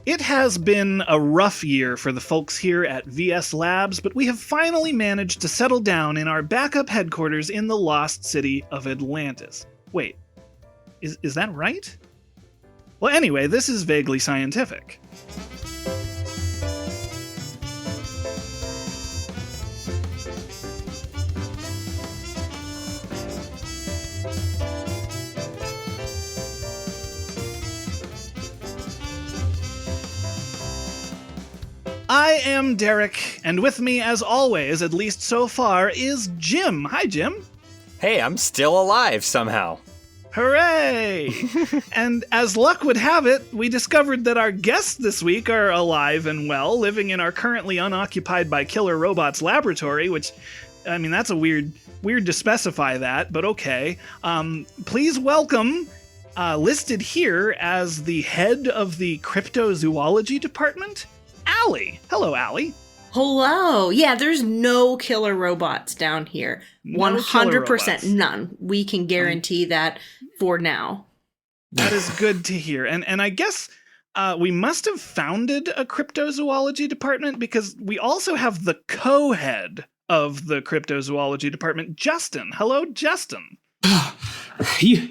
It has been a rough year for the folks here at VS Labs, but we have finally managed to settle down in our backup headquarters in the lost city of Atlantis. Wait, is that right? Well, anyway, this is Vaguely Scientific. I am Derek, and with me, as always, at least so far, is Jim. Hi, Jim. Hey, I'm still alive somehow. Hooray! And as luck would have it, we discovered that our guests this week are alive and well, living in our currently unoccupied by killer robots laboratory, which, I mean, that's a weird to specify that, but okay. Please welcome, listed here as the head of the cryptozoology department, Aly. Hello, Aly. Hello. Yeah, there's no killer robots down here. No 100% none. We can guarantee that for now. That is good to hear. And I guess we must have founded a cryptozoology department because we also have the co-head of the cryptozoology department, Justin. Hello, Justin. You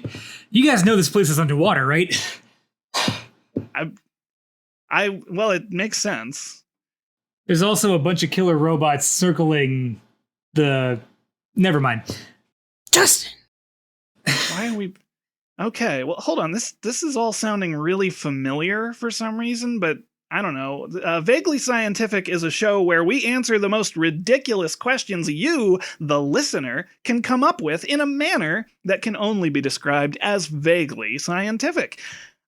guys know this place is underwater, right? Well, it makes sense. There's also a bunch of killer robots circling the... Never mind. Justin! Why are we... Okay, well, hold on. This is all sounding really familiar for some reason, but I don't know. Vaguely Scientific is a show where we answer the most ridiculous questions you, the listener, can come up with in a manner that can only be described as vaguely scientific.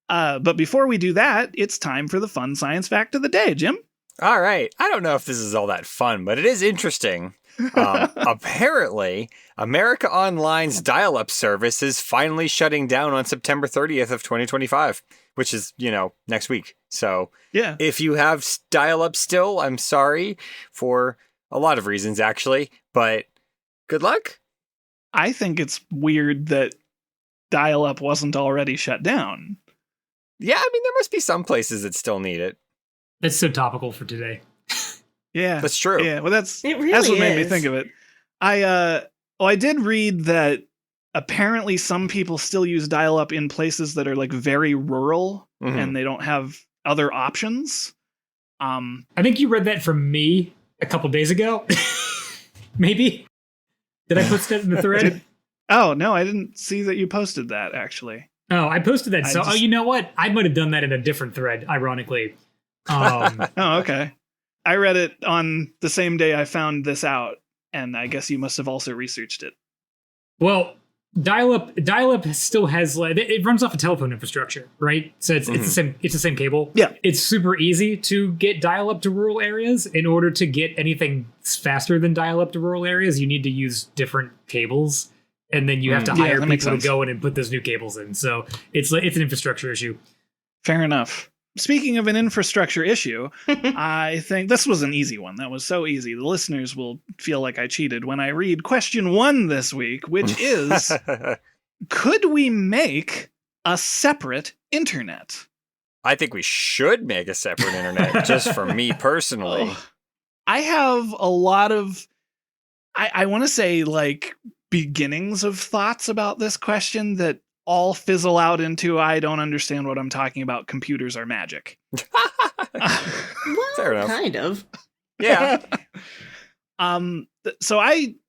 But before we do that, it's time for the fun science fact of the day. Jim? All right. I don't know if this is all that fun, but it is interesting. Apparently, America Online's dial-up service is finally shutting down on September 30th of 2025, which is, next week. So yeah, if you have dial-up still, I'm sorry for a lot of reasons, actually, but good luck. I think it's weird that dial-up wasn't already shut down. Yeah, I mean, there must be some places that still need it. That's so topical for today. Yeah. That's true. Yeah, well, that's what really made me think of it. I did read that apparently some people still use dial-up in places that are, like, very rural, and they don't have other options. I think you read that from me a couple days ago. Maybe? Did I put that in the thread? Oh, no, I didn't see that you posted that, actually. Oh, I posted that. You know what? I might have done that in a different thread, ironically. Oh, okay. I read it on the same day I found this out, and I guess you must have also researched it. Well, dial-up still has, it runs off a telephone infrastructure, right? So it's the same cable. Yeah. It's super easy to get dial-up to rural areas. In order to get anything faster than dial-up to rural areas, you need to use different cables. And then you have to hire people to go in and put those new cables in. So it's an infrastructure issue. Fair enough. Speaking of an infrastructure issue, I think this was an easy one. That was so easy. The listeners will feel like I cheated when I read question 1 this week, which is, could we make a separate internet? I think we should make a separate internet, just for me personally. I have a lot of, I want to say, like, beginnings of thoughts about this question that all fizzle out into, I don't understand what I'm talking about. Computers are magic. Well, fair enough. Kind of. Yeah. So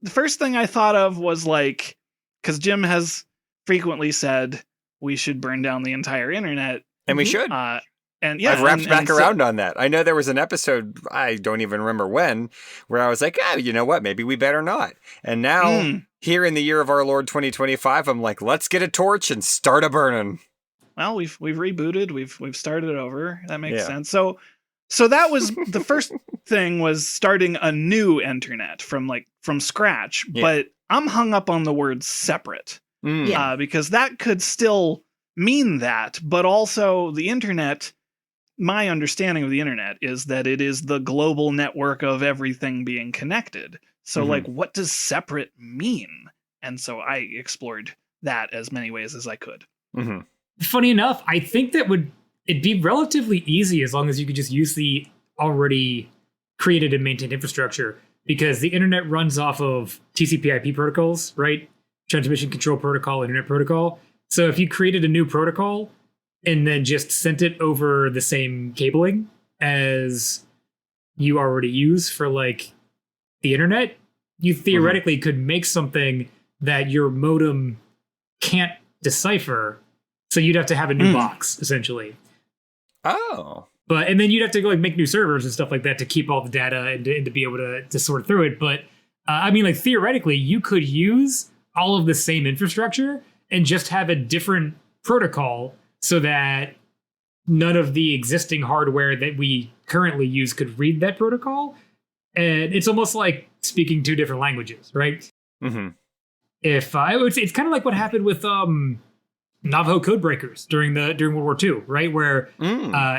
the first thing I thought of was, like, because Jim has frequently said we should burn down the entire internet. And we should. And yeah, I've wrapped back around on that. I know there was an episode, I don't even remember when, where I was like, you know what? Maybe we better not. And now, here in the year of our Lord 2025, I'm like, let's get a torch and start a burning. Well, we've rebooted. We've started over. That makes sense. So that was the first thing, was starting a new internet from scratch. Yeah. But I'm hung up on the word separate because that could still mean that, but also the internet. My understanding of the internet is that it is the global network of everything being connected. So, like, what does separate mean? And so I explored that as many ways as I could. Funny enough, I think that would it'd be relatively easy as long as you could just use the already created and maintained infrastructure, because the internet runs off of TCP/IP protocols, right? Transmission Control Protocol, Internet Protocol. So if you created a new protocol and then just sent it over the same cabling as you already use for like the internet, you theoretically could make something that your modem can't decipher. So you'd have to have a new box, essentially. Oh. And then you'd have to go like make new servers and stuff like that to keep all the data and to be able to sort through it. But I mean, like theoretically, you could use all of the same infrastructure and just have a different protocol so that none of the existing hardware that we currently use could read that protocol. And it's almost like speaking two different languages, right? Mm-hmm. It's kind of like what happened with Navajo code breakers during World War II, right? Where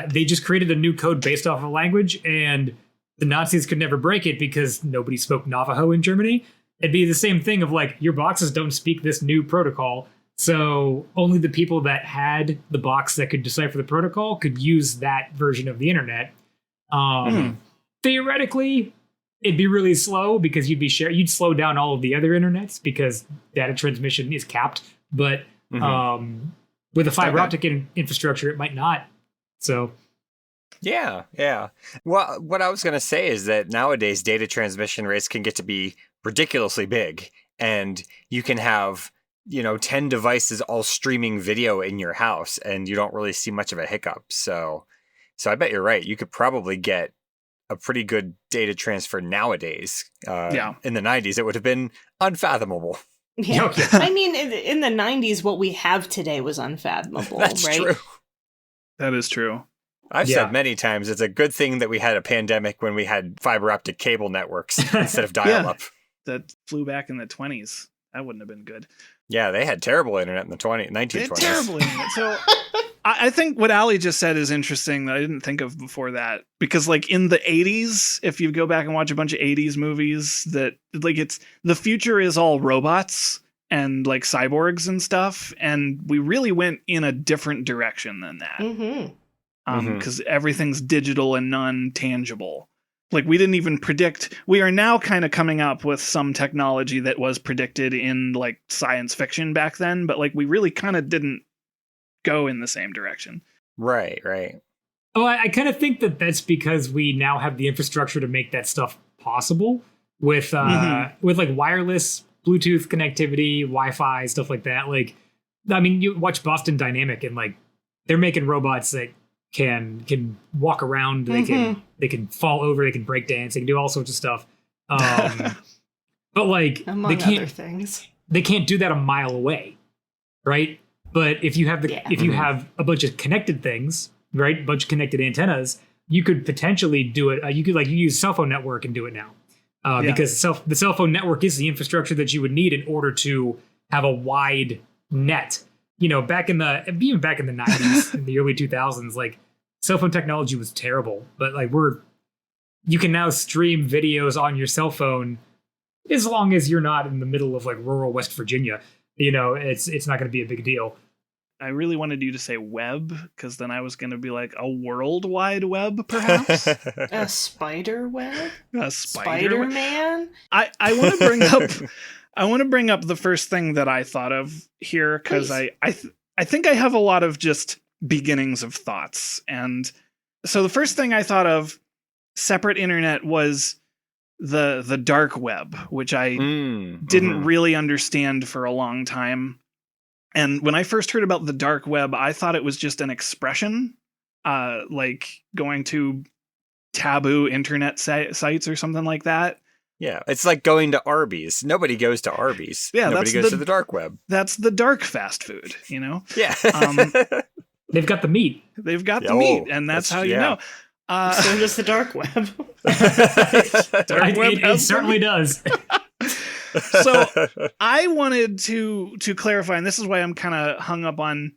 they just created a new code based off of a language, and the Nazis could never break it because nobody spoke Navajo in Germany. It'd be the same thing of like, your boxes don't speak this new protocol, so only the people that had the box that could decipher the protocol could use that version of the internet. Theoretically, it'd be really slow because you'd slow down all of the other internets because data transmission is capped, but with a fiber optic infrastructure, it might not. So, yeah. Well, what I was going to say is that nowadays data transmission rates can get to be ridiculously big, and you can have 10 devices all streaming video in your house, and you don't really see much of a hiccup. So I bet you're right. You could probably get a pretty good data transfer nowadays. In the 90s, it would have been unfathomable. Yeah. I mean, in the 90s, what we have today was unfathomable. That's right? true. That is true. I've said many times it's a good thing that we had a pandemic when we had fiber optic cable networks instead of dial-up. That flew back in the 20s. That wouldn't have been good. Yeah, they had terrible internet in the 1920s. They had terrible internet. So I think what Aly just said is interesting that I didn't think of before that. Because like in the 80s, if you go back and watch a bunch of 80s movies, that like the future is all robots and like cyborgs and stuff. And we really went in a different direction than that. Because everything's digital and non-tangible. Like we didn't even predict. We are now kind of coming up with some technology that was predicted in like science fiction back then, but like we really kind of didn't go in the same direction. Right. Oh, I kind of think that that's because we now have the infrastructure to make that stuff possible with like wireless Bluetooth connectivity, Wi-Fi, stuff like that. Like, I mean, you watch Boston Dynamic and like they're making robots that can walk around, they can fall over, they can break dance, they can do all sorts of stuff. But like among other things, they can't do that a mile away, right? But if you have if you have a bunch of connected things, right, a bunch of connected antennas, you could potentially do it. You use cell phone network and do it now, because the cell phone network is the infrastructure that you would need in order to have a wide net. Back in the 90s, in the early 2000s, like cell phone technology was terrible, but like you can now stream videos on your cell phone as long as you're not in the middle of like rural West Virginia. It's not going to be a big deal. I really wanted you to say web, because then I was going to be like a world wide web, perhaps. A spider web? A Spider-Man? I want to bring up. I want to bring up the first thing that I thought of here, because I think I have a lot of just beginnings of thoughts. And so the first thing I thought of, separate internet, was the dark web, which I didn't really understand for a long time. And when I first heard about the dark web, I thought it was just an expression, like going to taboo internet sites or something like that. Yeah, it's like going to Arby's. Nobody goes to Arby's. Yeah, nobody goes to the dark web. That's the dark fast food, Yeah. They've got the meat. They've got the meat, and that's how you know. So does the dark web. It certainly does. So I wanted to clarify, and this is why I'm kind of hung up on,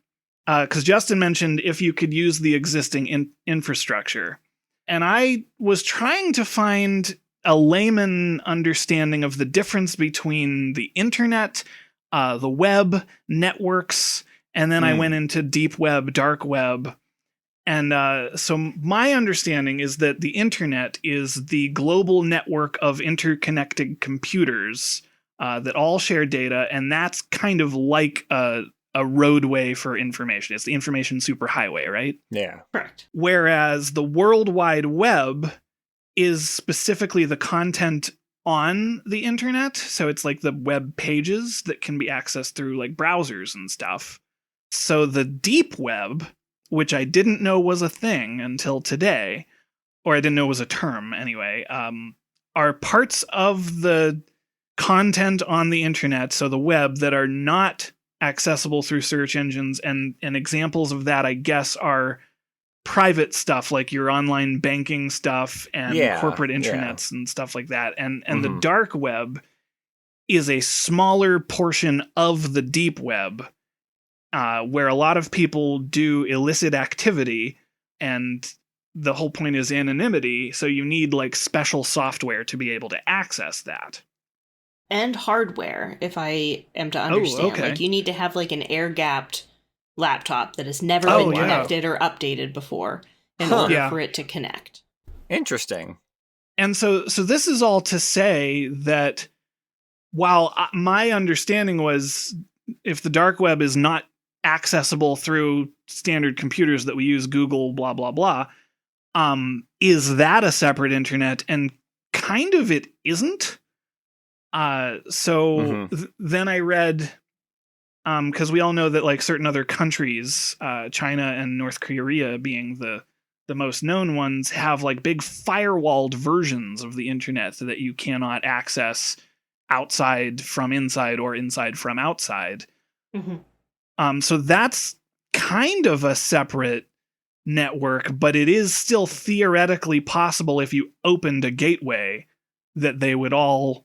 because Justin mentioned if you could use the existing infrastructure. And I was trying to find a layman understanding of the difference between the internet, the web, networks, and then I went into deep web, dark web. And so my understanding is that the internet is the global network of interconnected computers that all share data, and that's kind of like a roadway for information. It's the information superhighway, right? Yeah. Correct. Whereas the World Wide Web is specifically the content on the internet. So it's like the web pages that can be accessed through like browsers and stuff. So the deep web, which I didn't know was a thing until today, or I didn't know was a term anyway, are parts of the content on the internet, so the web, that are not accessible through search engines. And examples of that, I guess, are private stuff like your online banking stuff and corporate intranets and stuff like that. And the dark web is a smaller portion of the deep web, where a lot of people do illicit activity, and the whole point is anonymity, so you need like special software to be able to access that. And hardware, if I am to understand. Okay. Like, you need to have like an air-gapped laptop that has never been connected or updated before in order for it to connect. Interesting. And so this is all to say that while my understanding was, if the dark web is not accessible through standard computers that we use, Google, blah, blah, blah, is that a separate internet? And kind of it isn't. Then I read, because we all know that like certain other countries, China and North Korea being the most known ones, have like big firewalled versions of the internet so that you cannot access outside from inside or inside from outside. So that's kind of a separate network, but it is still theoretically possible, if you opened a gateway, that they would all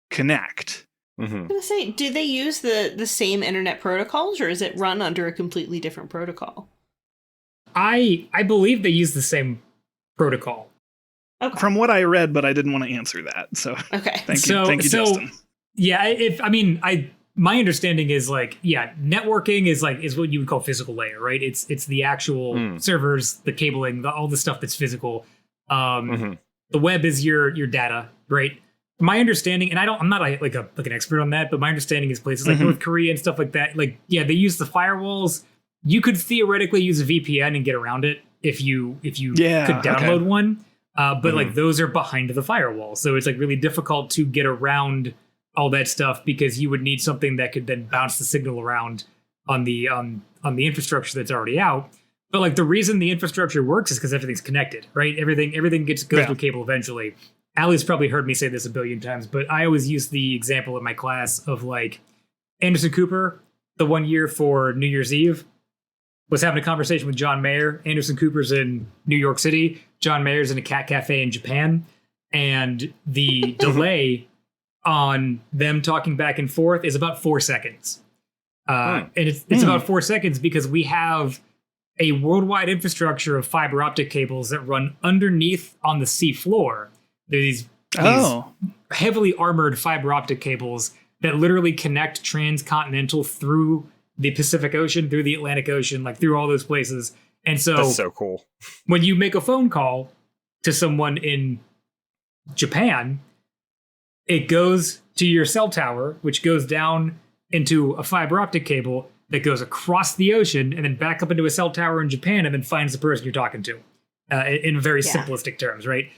connect. I was gonna say, do they use the same internet protocols, or is it run under a completely different protocol? I believe they use the same protocol. Okay. From what I read, but I didn't want to answer that. So okay. Thank you, Justin. Yeah, my understanding is like, networking is what you would call physical layer, right? It's the actual servers, the cabling, all the stuff that's physical. The web is your data, right? My understanding, and I'm not like an expert on that, but my understanding is places like North Korea and stuff like that, like, they use the firewalls. You could theoretically use a VPN and get around it if you could download one. But like those are behind the firewall. So it's like really difficult to get around all that stuff, because you would need something that could then bounce the signal around on the infrastructure that's already out. But like the reason the infrastructure works is because everything's connected, right? Everything goes to a cable eventually. Allie's probably heard me say this a billion times, but I always use the example in my class of like Anderson Cooper, the one year for New Year's Eve, was having a conversation with John Mayer. Anderson Cooper's in New York City. John Mayer's in a cat cafe in Japan. And the delay on them talking back and forth is about 4 seconds. And it's about 4 seconds because we have a worldwide infrastructure of fiber optic cables that run underneath on the sea floor. These heavily armored fiber optic cables that literally connect transcontinental through the Pacific Ocean, through the Atlantic Ocean, like through all those places. And so that's so cool. When you make a phone call to someone in Japan, it goes to your cell tower, which goes down into a fiber optic cable that goes across the ocean and then back up into a cell tower in Japan and then finds the person you're talking to, in very simplistic terms, right?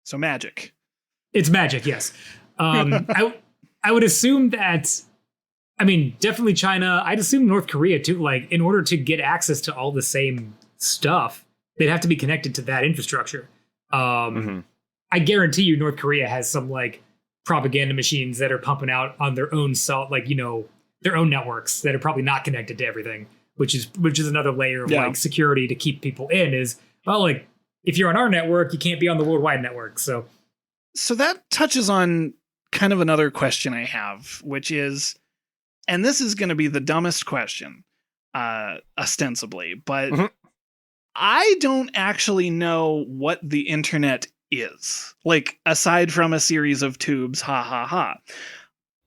So magic. It's magic, yes. I would assume that, definitely China. I'd assume North Korea too. Like, in order to get access to all the same stuff, they'd have to be connected to that infrastructure. I guarantee you North Korea has some like propaganda machines that are pumping out on their own their own networks that are probably not connected to everything, which is another layer of like security to keep people in. Is, well, like, if you're on our network, you can't be on the worldwide network. So that touches on kind of another question I have, which is, and this is going to be the dumbest question, ostensibly, but I don't actually know what the internet is, like, aside from a series of tubes, ha ha ha.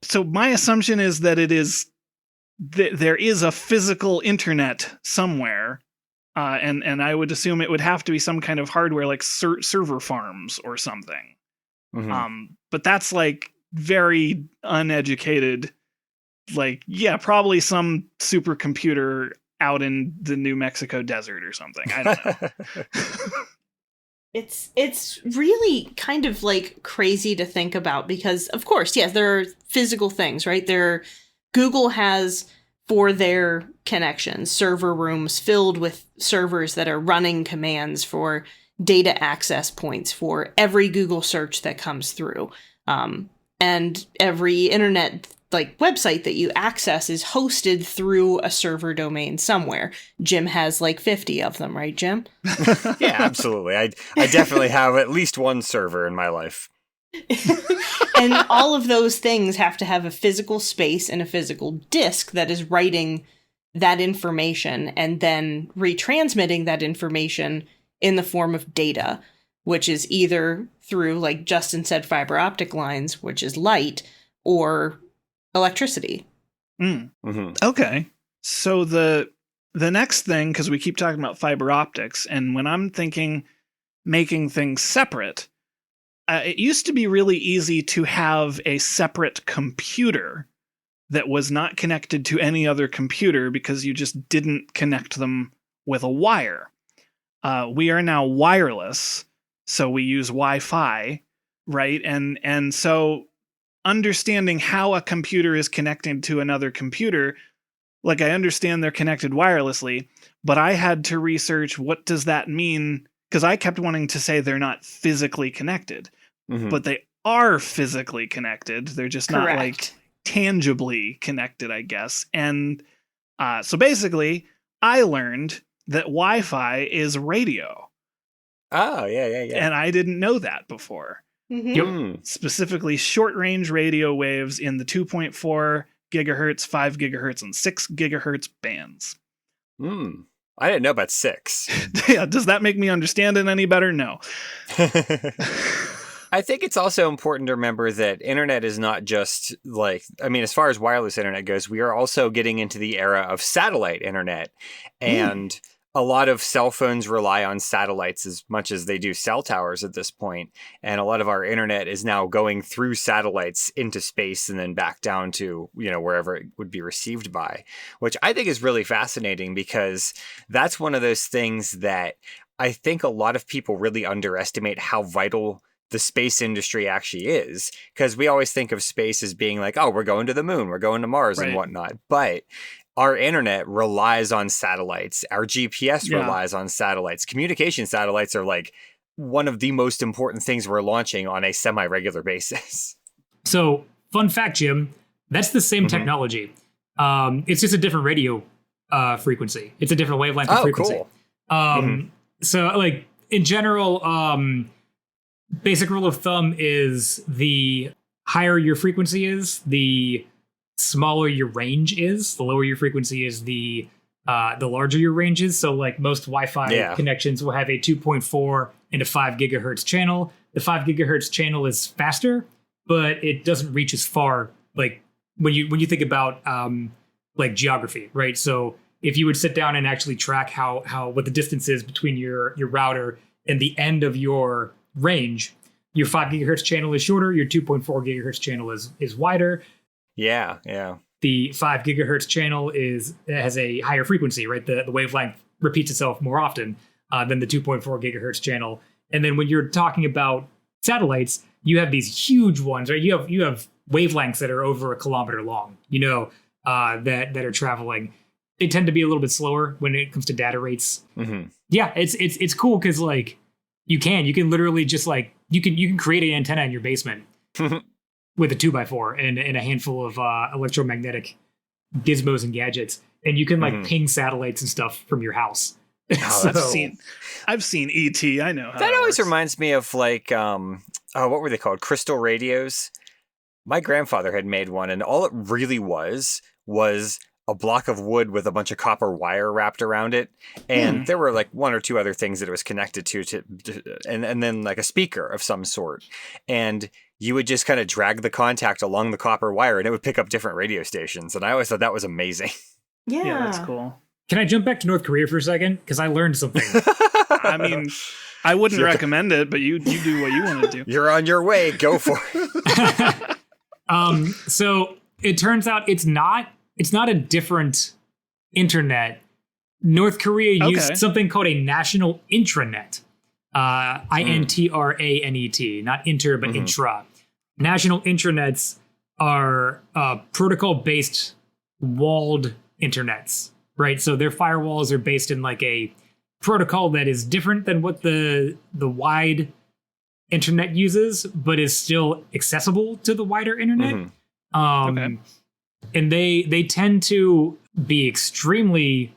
So my assumption is that there is a physical internet somewhere, And I would assume it would have to be some kind of hardware like server farms or something. Mm-hmm. But that's like very uneducated. Like, yeah, probably some supercomputer out in the New Mexico desert or something. I don't know. It's really kind of like crazy to think about because, of course, yes, there are physical things, right? Google has, for their connections, server rooms filled with servers that are running commands for data access points for every Google search that comes through. And every internet website that you access is hosted through a server domain somewhere. Jim has 50 of them, right, Jim? Yeah, absolutely. I definitely have at least one server in my life. And all of those things have to have a physical space and a physical disk that is writing that information and then retransmitting that information in the form of data, which is either through, like Justin said, fiber optic lines, which is light, or electricity. Mm-hmm. Okay. So the next thing, because we keep talking about fiber optics, and when I'm thinking making things separate, it used to be really easy to have a separate computer that was not connected to any other computer because you just didn't connect them with a wire. We are now wireless, so we use Wi-Fi, right? And so understanding how a computer is connected to another computer, like I understand they're connected wirelessly, but I had to research what does that mean, because I kept wanting to say they're not physically connected, but they are physically connected. They're just Correct. Not like tangibly connected, I guess. And so basically, I learned that Wi-Fi is radio. Oh, yeah. And I didn't know that before. Mm-hmm. Yep. Specifically short-range radio waves in the 2.4 gigahertz, 5 gigahertz, and 6 gigahertz bands. I didn't know about 6. Yeah, does that make me understand it any better? No. I think it's also important to remember that internet is not just as far as wireless internet goes, we are also getting into the era of satellite internet. And a lot of cell phones rely on satellites as much as they do cell towers at this point. And a lot of our internet is now going through satellites into space and then back down to, wherever it would be received by, which I think is really fascinating because that's one of those things that I think a lot of people really underestimate how vital the space industry actually is, because we always think of space as being like, oh, we're going to the moon, we're going to Mars and whatnot. But our internet relies on satellites. Our GPS relies on satellites. Communication satellites are like one of the most important things we're launching on a semi-regular basis. So, fun fact, Jim, that's the same technology. It's just a different radio frequency. It's a different wavelength of frequency. Cool. So, in general, basic rule of thumb is the higher your frequency is, the smaller your range is. The lower your frequency is, the larger your range is. So most Wi-Fi connections will have a 2.4 and a 5 gigahertz channel. The 5 gigahertz channel is faster, but it doesn't reach as far. When you think about geography, right? So if you would sit down and actually track what the distance is between your router and the end of your range, your 5 gigahertz channel is shorter, your 2.4 gigahertz channel is wider. Yeah. The 5 gigahertz channel has a higher frequency, right? The wavelength repeats itself more often than the 2.4 gigahertz channel. And then when you're talking about satellites, you have these huge ones, right? You have wavelengths that are over 1 kilometer long, that are traveling. They tend to be a little bit slower when it comes to data rates. Mm-hmm. Yeah, it's cool because you can literally just you can create an antenna in your basement with a 2x4 and a handful of electromagnetic gizmos and gadgets, and you can ping satellites and stuff from your house. Oh, I've seen ET. I know how that always works. reminds me of what were they called? Crystal radios. My grandfather had made one, and all it really was a block of wood with a bunch of copper wire wrapped around it. And there were one or two other things that it was connected to and then a speaker of some sort. And you would just kind of drag the contact along the copper wire and it would pick up different radio stations. And I always thought that was amazing. Yeah. That's cool. Can I jump back to North Korea for a second? Because I learned something. I mean, I wouldn't recommend it, but you do what you want to do. You're on your way. Go for it. So it turns out it's not a different internet. North Korea used something called a national intranet. INTRANET, not inter, but intra. National intranets are protocol-based walled internets, right? So their firewalls are based in like a protocol that is different than what the wide internet uses, but is still accessible to the wider internet. And they tend to be extremely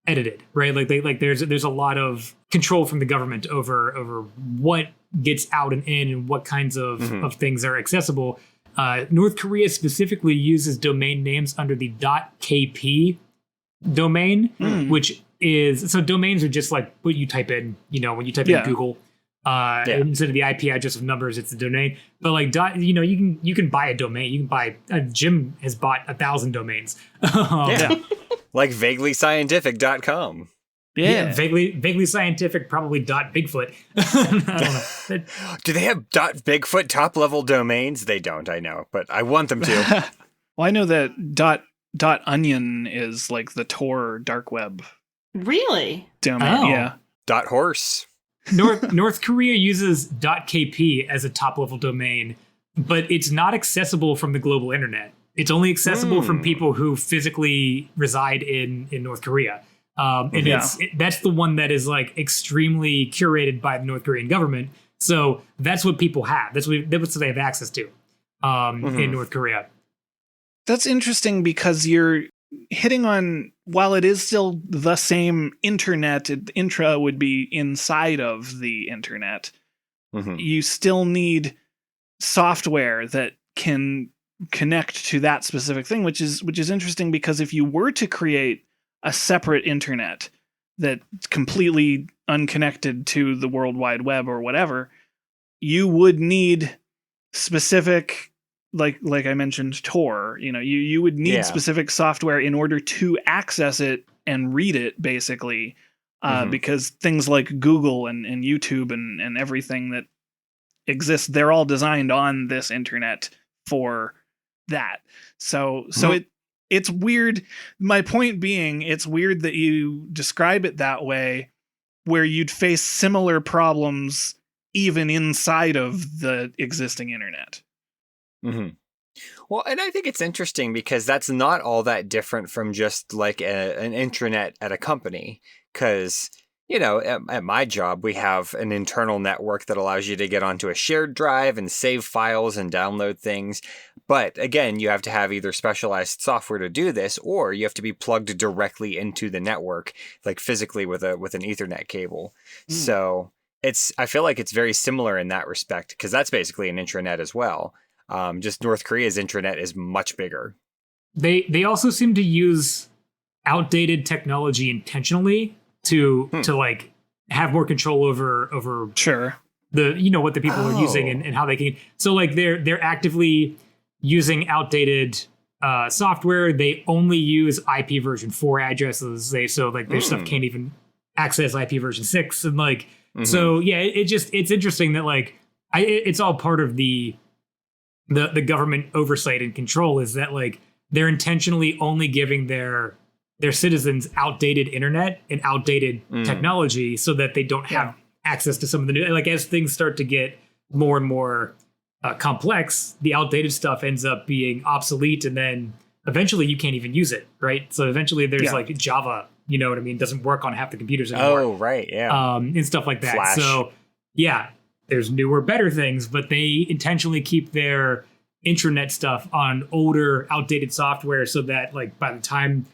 edited, right? Like there's a lot of control from the government over what gets out and in and what kinds of things are accessible. North Korea specifically uses domain names under the .kp domain, which is, so domains are just like what you type in, when you type in Google, instead of the IP address of numbers, it's the domain. But like, you can buy a domain. You can buy, Jim has bought 1,000 domains. Like vaguelyscientific.com. Yeah, vaguely scientific, probably .bigfoot. I don't know. Do they have .bigfoot top level domains? They don't, I know, but I want them to. Well, I know that .onion is like the Tor dark web. Really? Domain, yeah. .horse. North Korea uses .kp as a top level domain, but it's not accessible from the global internet. It's only accessible from people who physically reside in North Korea. And that's the one that is like extremely curated by the North Korean government. So that's what people have. That's what they have access to in North Korea. That's interesting because you're hitting on, while it is still the same internet, intra would be inside of the internet. You still need software that can connect to that specific thing, which is interesting because if you were to create a separate internet that's completely unconnected to the World Wide Web or whatever, you would need specific, like I mentioned, Tor. You would need specific software in order to access it and read it, basically, because things like Google and YouTube and everything that exists, they're all designed on this internet for that. So it's weird. My point being, it's weird that you describe it that way, where you'd face similar problems even inside of the existing internet. Well, and I think it's interesting because that's not all that different from just like an intranet at a company. Because, at my job, we have an internal network that allows you to get onto a shared drive and save files and download things. But again, you have to have either specialized software to do this, or you have to be plugged directly into the network, like physically with an Ethernet cable. So I feel like it's very similar in that respect, because that's basically an intranet as well. Just North Korea's intranet is much bigger. They also seem to use outdated technology intentionally to like have more control over the what the people are using and how they can. So like they're actively using outdated software. They only use IP version 4 addresses. Their stuff can't even access IP version 6 and like so it's interesting that like it's all part of the government oversight and control, is that like they're intentionally only giving their citizens outdated internet and outdated technology so that they don't have access to some of the new, like as things start to get more and more complex, the outdated stuff ends up being obsolete, and then eventually you can't even use it, right? So eventually there's like Java, you know what I mean, doesn't work on half the computers anymore. Oh, right, yeah. And stuff like that. Flash. So yeah, there's newer, better things, but they intentionally keep their intranet stuff on older, outdated software so that like by the time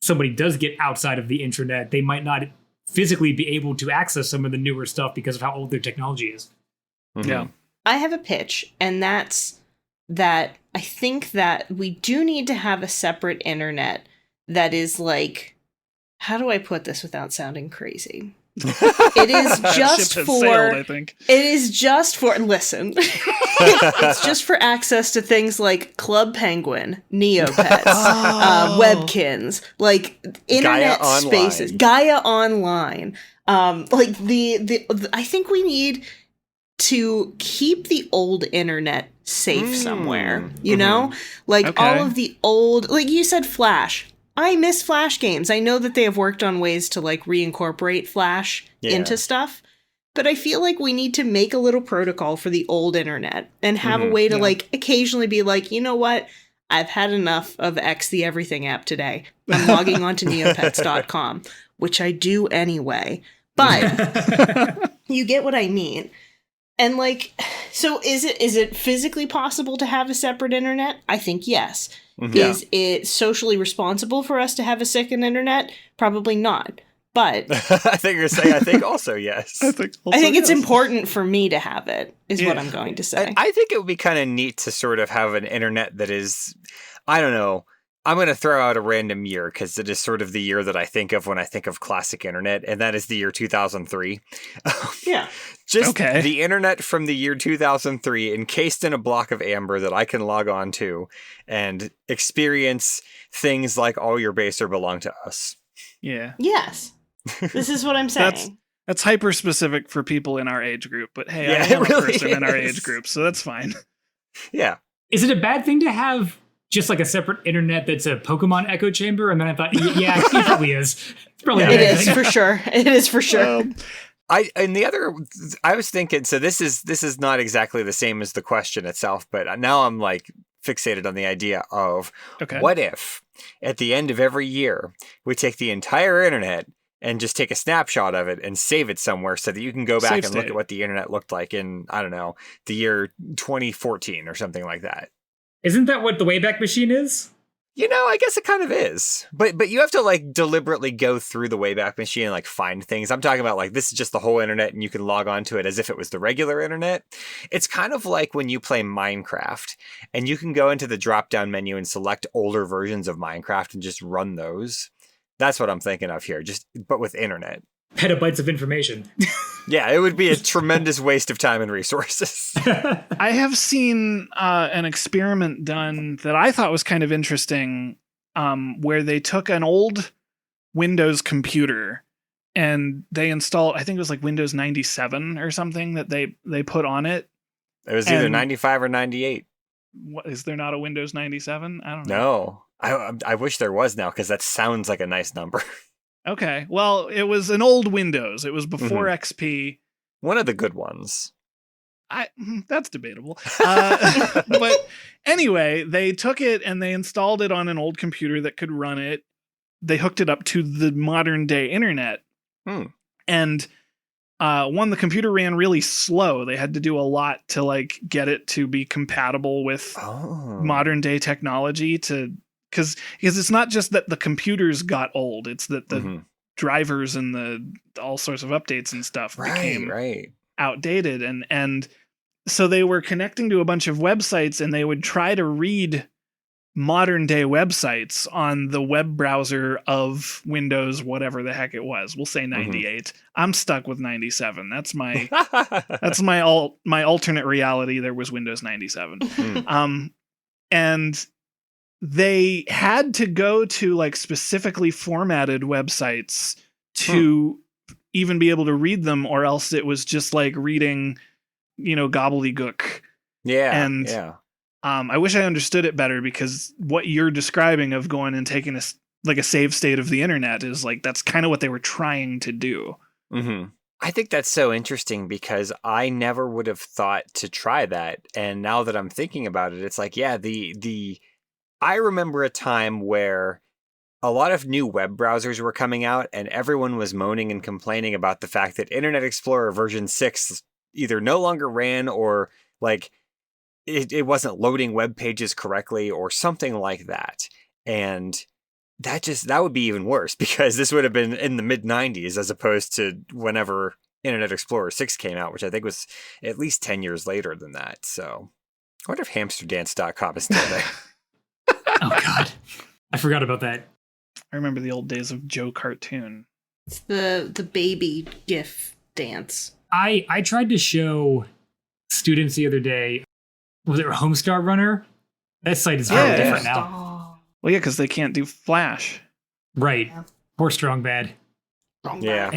somebody does get outside of the intranet, they might not physically be able to access some of the newer stuff because of how old their technology is. Yeah. I have a pitch, and that's that I think that we do need to have a separate internet that is like, how do I put this without sounding crazy? It is just Ship has for. sailed, I think. It is just for. Listen, it's just for access to things like Club Penguin, Neopets, Webkins, like internet Gaia spaces, Online. Gaia Online. Like the I think we need to keep the old internet safe somewhere, you know? Like all of the old, like you said, Flash. I miss Flash games. I know that they have worked on ways to like reincorporate Flash into stuff, but I feel like we need to make a little protocol for the old internet and have a way to like occasionally be like, you know what? I've had enough of X the Everything app today. I'm logging on to neopets.com, which I do anyway. But you get what I mean. And like, so is it physically possible to have a separate internet? I think yes. Is it socially responsible for us to have a second internet? Probably not. But I think you're saying, I think also yes. I think it's important for me to have it, is what I'm going to say. I think it would be kind of neat to sort of have an internet that is, I don't know, I'm going to throw out a random year because it is sort of the year that I think of when I think of classic internet, and that is the year 2003. Yeah. Just the internet from the year 2003 encased in a block of amber that I can log on to and experience things like all your base or belong to us. Yeah. Yes. This is what I'm saying. That's hyper specific for people in our age group, but hey, Yeah, I am it really a person in our is. age group, so that's fine. Yeah. Is it a bad thing to have just like a separate internet that's a Pokemon echo chamber? And then I thought, yeah, it probably is. It's probably It is for sure. It is for sure. I was thinking, so this is not exactly the same as the question itself, but now I'm like fixated on the idea of what if at the end of every year we take the entire internet and just take a snapshot of it and save it somewhere so that you can go back and look at what the internet looked like in, I don't know, the year 2014 or something like that. Isn't that what the Wayback Machine is? You know, I guess it kind of is. But you have to like deliberately go through the Wayback Machine and like find things. I'm talking about like this is just the whole internet and you can log on to it as if it was the regular internet. It's kind of like when you play Minecraft and you can go into the drop-down menu and select older versions of Minecraft and just run those. That's what I'm thinking of here, but with internet. Petabytes of information. Yeah, it would be a tremendous waste of time and resources. I have seen an experiment done that I thought was kind of interesting, where they took an old Windows computer and they installed, I think it was like Windows 97 or something that they put on it. It was either 95 or 98. What, is there not a Windows 97? I don't know. No, I wish there was now because that sounds like a nice number. Okay, well, it was an old Windows. It was before XP. One of the good ones. That's debatable. But anyway, they took it and they installed it on an old computer that could run it. They hooked it up to the modern day internet. And the computer ran really slow. They had to do a lot to like get it to be compatible with modern day technology because it's not just that the computers got old, it's that the drivers and the all sorts of updates and stuff became outdated. And so they were connecting to a bunch of websites and they would try to read modern day websites on the web browser of Windows, whatever the heck it was. We'll say 98. I'm stuck with 97. That's my my alternate reality. There was Windows 97. And they had to go to like specifically formatted websites to even be able to read them, or else it was just like reading, gobbledygook. Yeah. And I wish I understood it better, because what you're describing of going and taking a save state of the internet is like, that's kind of what they were trying to do. I think that's so interesting because I never would have thought to try that. And now that I'm thinking about it, it's like, yeah, I remember a time where a lot of new web browsers were coming out and everyone was moaning and complaining about the fact that Internet Explorer version 6 either no longer ran or like it wasn't loading web pages correctly or something like that. And that would be even worse because this would have been in the mid 90s as opposed to whenever Internet Explorer 6 came out, which I think was at least 10 years later than that. So I wonder if hamsterdance.com is still there. Oh God, I forgot about that. I remember the old days of Joe Cartoon. It's the baby GIF dance. I tried to show students the other day, was it Homestar Runner? That site is very different now. Well, yeah, because they can't do Flash. Right. Poor Strong Bad. Yeah.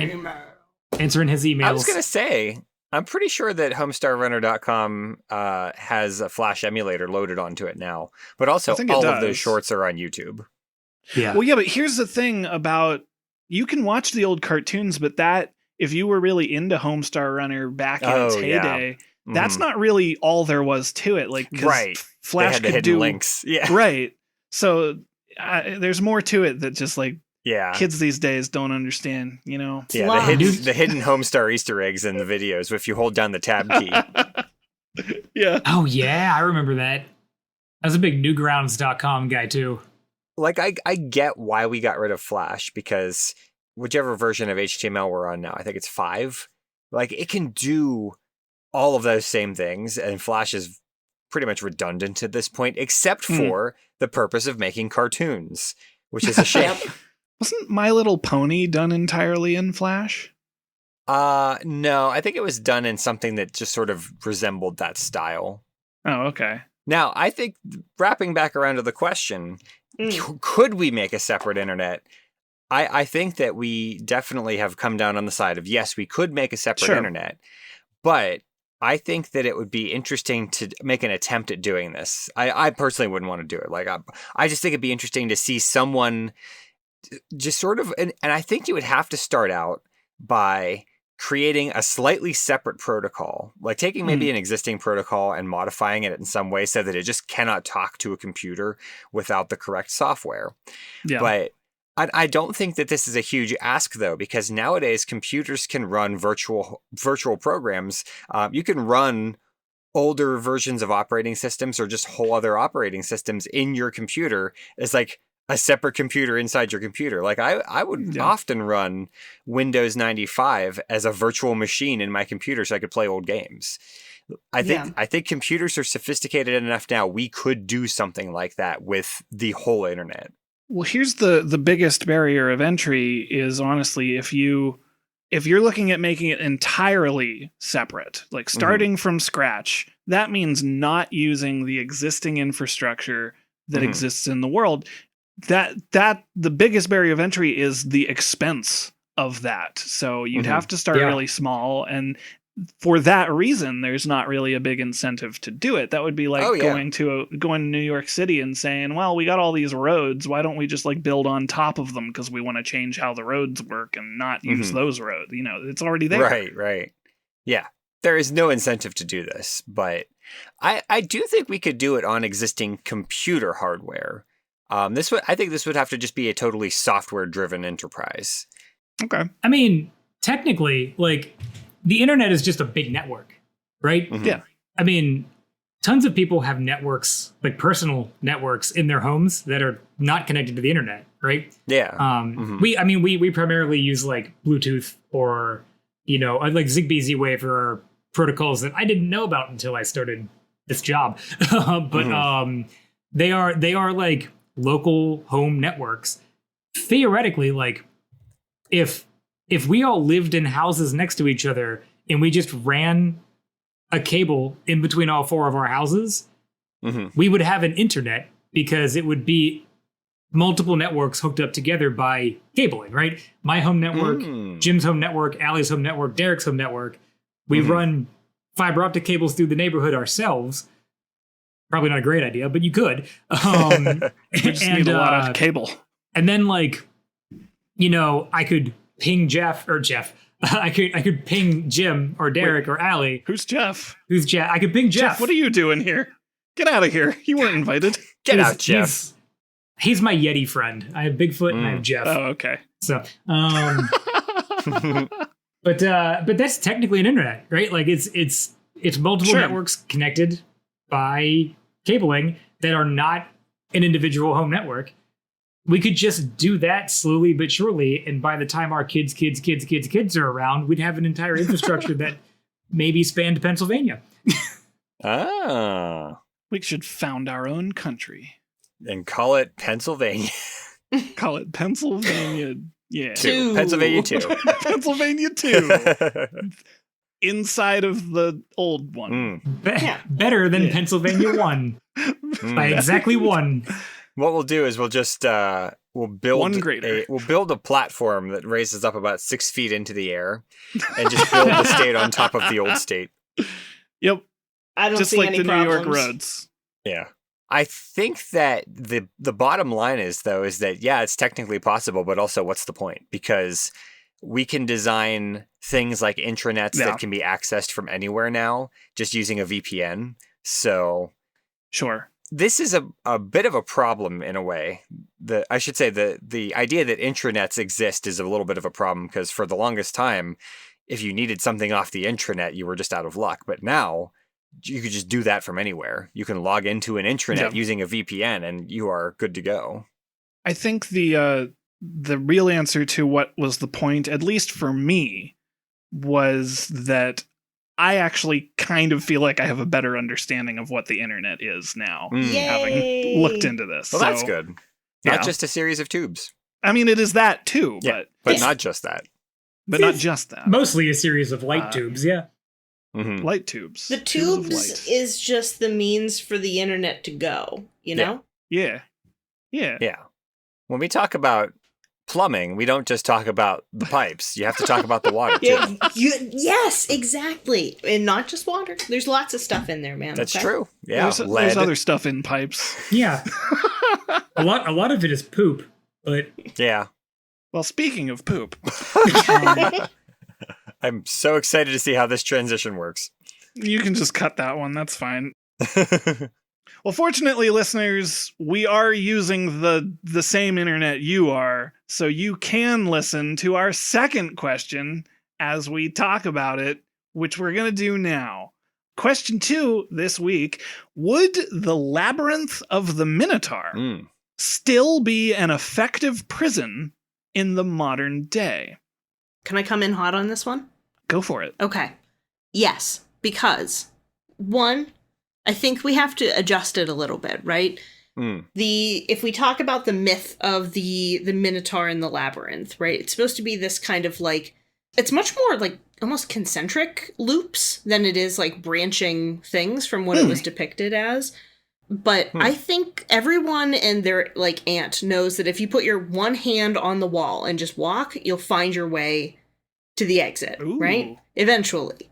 Answering his emails. I was going to say, I'm pretty sure that HomestarRunner.com has a Flash emulator loaded onto it now. But also, all of those shorts are on YouTube. Yeah. Well, yeah, but here's the thing about, you can watch the old cartoons, but that, if you were really into Homestar Runner back in its heyday, that's not really all there was to it. Like, right. Flash could do links. Yeah. Right. So there's more to it that just like kids these days don't understand, you know? Yeah, the hidden Homestar Easter eggs in the videos if you hold down the tab key. Yeah. Oh, yeah, I remember that. I was a big Newgrounds.com guy, too. Like, I get why we got rid of Flash, because whichever version of HTML we're on now, I think it's 5, like, it can do all of those same things, and Flash is pretty much redundant at this point, except for the purpose of making cartoons, which is a shame. Wasn't My Little Pony done entirely in Flash? No, I think it was done in something that just sort of resembled that style. Oh, okay. Now, I think, wrapping back around to the question, could we make a separate internet? I think that we definitely have come down on the side of, yes, we could make a separate internet, but I think that it would be interesting to make an attempt at doing this. I personally wouldn't want to do it. Like, I just think it'd be interesting to see someone just sort of, and I think you would have to start out by creating a slightly separate protocol, like taking maybe an existing protocol and modifying it in some way so that it just cannot talk to a computer without the correct software. Yeah. But I don't think that this is a huge ask, though, because nowadays computers can run virtual programs. You can run older versions of operating systems or just whole other operating systems in your computer as like a separate computer inside your computer. Like I would often run Windows 95 as a virtual machine in my computer so I could play old games. I think computers are sophisticated enough now. We could do something like that with the whole internet. Well, here's the biggest barrier of entry is honestly, if you're looking at making it entirely separate, like starting from scratch, that means not using the existing infrastructure that exists in the world. That the biggest barrier of entry is the expense of that. So you'd have to start really small, and for that reason, there's not really a big incentive to do it. That would be like going to New York City and saying, well, we got all these roads. Why don't we just like build on top of them? Because we want to change how the roads work and not use those roads. You know, it's already there. Right. Yeah. There is no incentive to do this, but I do think we could do it on existing computer hardware. I think this would have to just be a totally software driven enterprise. Okay. I mean, technically, like, the internet is just a big network, right? Yeah. I mean, tons of people have networks, like personal networks in their homes that are not connected to the internet, right? Yeah. We primarily use like Bluetooth or, you know, like Zigbee, Z-Wave or protocols that I didn't know about until I started this job. But they are like local home networks. Theoretically, like if we all lived in houses next to each other and we just ran a cable in between all 4 of our houses, we would have an internet because it would be multiple networks hooked up together by cabling, right? My home network, Jim's home network, Ally's home network, Derek's home network. We run fiber optic cables through the neighborhood ourselves. Probably not a great idea, but you could. We just need a lot of cable. And then, like, you know, I could ping Jeff. I could ping Jim or Derek or Aly. Who's Jeff? I could ping Jeff. What are you doing here? Get out of here. You weren't invited. Get out, Jeff. He's my Yeti friend. I have Bigfoot and I have Jeff. Oh, okay. So, but that's technically an internet, right? Like it's multiple networks connected by cabling that are not an individual home network. We could just do that slowly but surely, and by the time our kids are around, we'd have an entire infrastructure that maybe spanned Pennsylvania. We should found our own country. And call it Pennsylvania. Call it Pennsylvania Yeah. 2. Pennsylvania 2. Pennsylvania 2. Inside of the old one. Better than Pennsylvania 1 by exactly 1. What we'll do is we'll just we'll build a platform that raises up about 6 feet into the air, and just build the state on top of the old state. Yep. I don't just see like any the problems. New York roads. Yeah. I think that the bottom line is that, yeah, it's technically possible, but also what's the point? Because we can design things like intranets that can be accessed from anywhere now, just using a VPN. So sure. This is a bit of a problem in a way. I should say the idea that intranets exist is a little bit of a problem, because for the longest time, if you needed something off the intranet, you were just out of luck. But now you could just do that from anywhere. You can log into an intranet using a VPN and you are good to go. I think the real answer to what was the point, at least for me, was that I actually kind of feel like I have a better understanding of what the internet is now, having looked into this. Well, that's good. Not just a series of tubes. I mean, it is that too, but not just that. But not just that. Mostly a series of light tubes, Mm-hmm. Light tubes. The tubes is just the means for the internet to go, you know? Yeah. When we talk about plumbing, we don't just talk about the pipes. You have to talk about the water, too. Yes, exactly. And not just water. There's lots of stuff in there, man. That's true. Yeah, there's other stuff in pipes. Yeah. a lot of it is poop, but... Yeah. Well, speaking of poop... I'm so excited to see how this transition works. You can just cut that one. That's fine. Well, fortunately, listeners, we are using the same internet you are, so you can listen to our second question as we talk about it, which we're going to do now. Question 2 this week: would the Labyrinth of the Minotaur still be an effective prison in the modern day? Can I come in hot on this one? Go for it. Okay. Yes, because 1, I think we have to adjust it a little bit, right? If we talk about the myth of the Minotaur in the Labyrinth, right? It's supposed to be this kind of like, it's much more like almost concentric loops than it is like branching things from what it was depicted as. But I think everyone and their like aunt knows that if you put your one hand on the wall and just walk, you'll find your way to the exit, right? Eventually.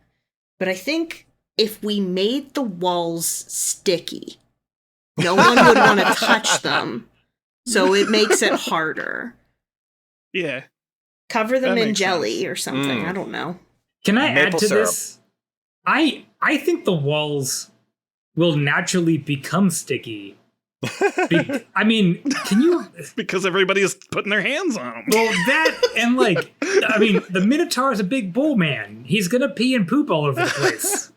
But I think if we made the walls sticky, no one would want to touch them. So it makes it harder. Yeah. Cover them in jelly or something. I don't know. Can I add to syrup. this? I think the walls will naturally become sticky. I mean, can you... Because everybody is putting their hands on them. Well, that, and like, I mean, the Minotaur is a big bull man. He's gonna pee and poop all over the place.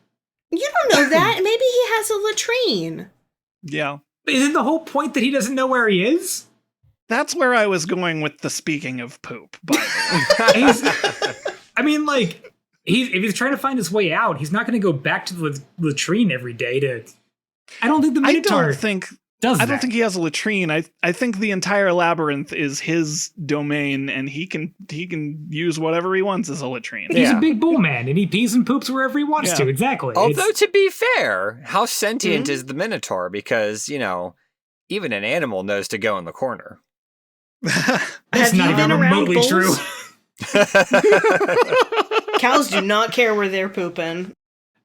You don't know that. Maybe he has a latrine. Yeah. Isn't the whole point that he doesn't know where he is? That's where I was going with the speaking of poop, by the way. I mean, like, if he's trying to find his way out, he's not going to go back to the latrine every day to... I don't think the Minotaur I don't think he has a latrine. I think the entire labyrinth is his domain, and he can use whatever he wants as a latrine. He's a big bull man, and he pees and poops wherever he wants to. Exactly. Although, to be fair, how sentient is the Minotaur? Because, you know, even an animal knows to go in the corner. That's not even remotely true. Cows do not care where they're pooping.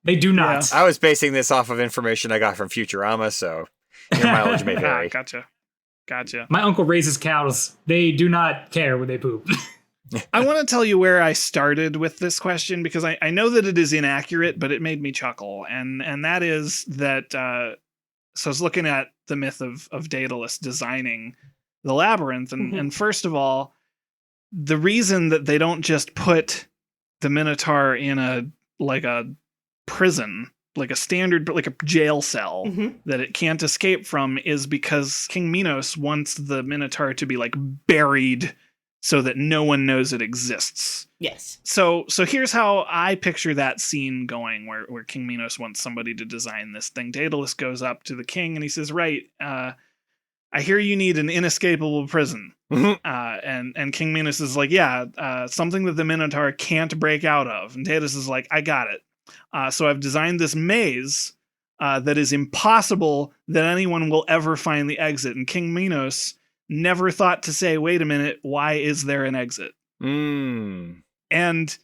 They do not. I was basing this off of information I got from Futurama, so your mileage may vary. Gotcha. My uncle raises cows. They do not care where they poop. I want to tell you where I started with this question, because I know that it is inaccurate, but it made me chuckle. And that is that, so I was looking at the myth of Daedalus designing the labyrinth. And first of all, the reason that they don't just put the Minotaur in a prison, like a standard, like a jail cell that it can't escape from, is because King Minos wants the Minotaur to be like buried so that no one knows it exists. Yes. So here's how I picture that scene going, where King Minos wants somebody to design this thing. Daedalus goes up to the king and he says, right, I hear you need an inescapable prison. Mhm. And King Minos is like, yeah, something that the Minotaur can't break out of. And Daedalus is like, I got it. So I've designed this maze that is impossible that anyone will ever find the exit. And King Minos never thought to say, wait a minute, why is there an exit? And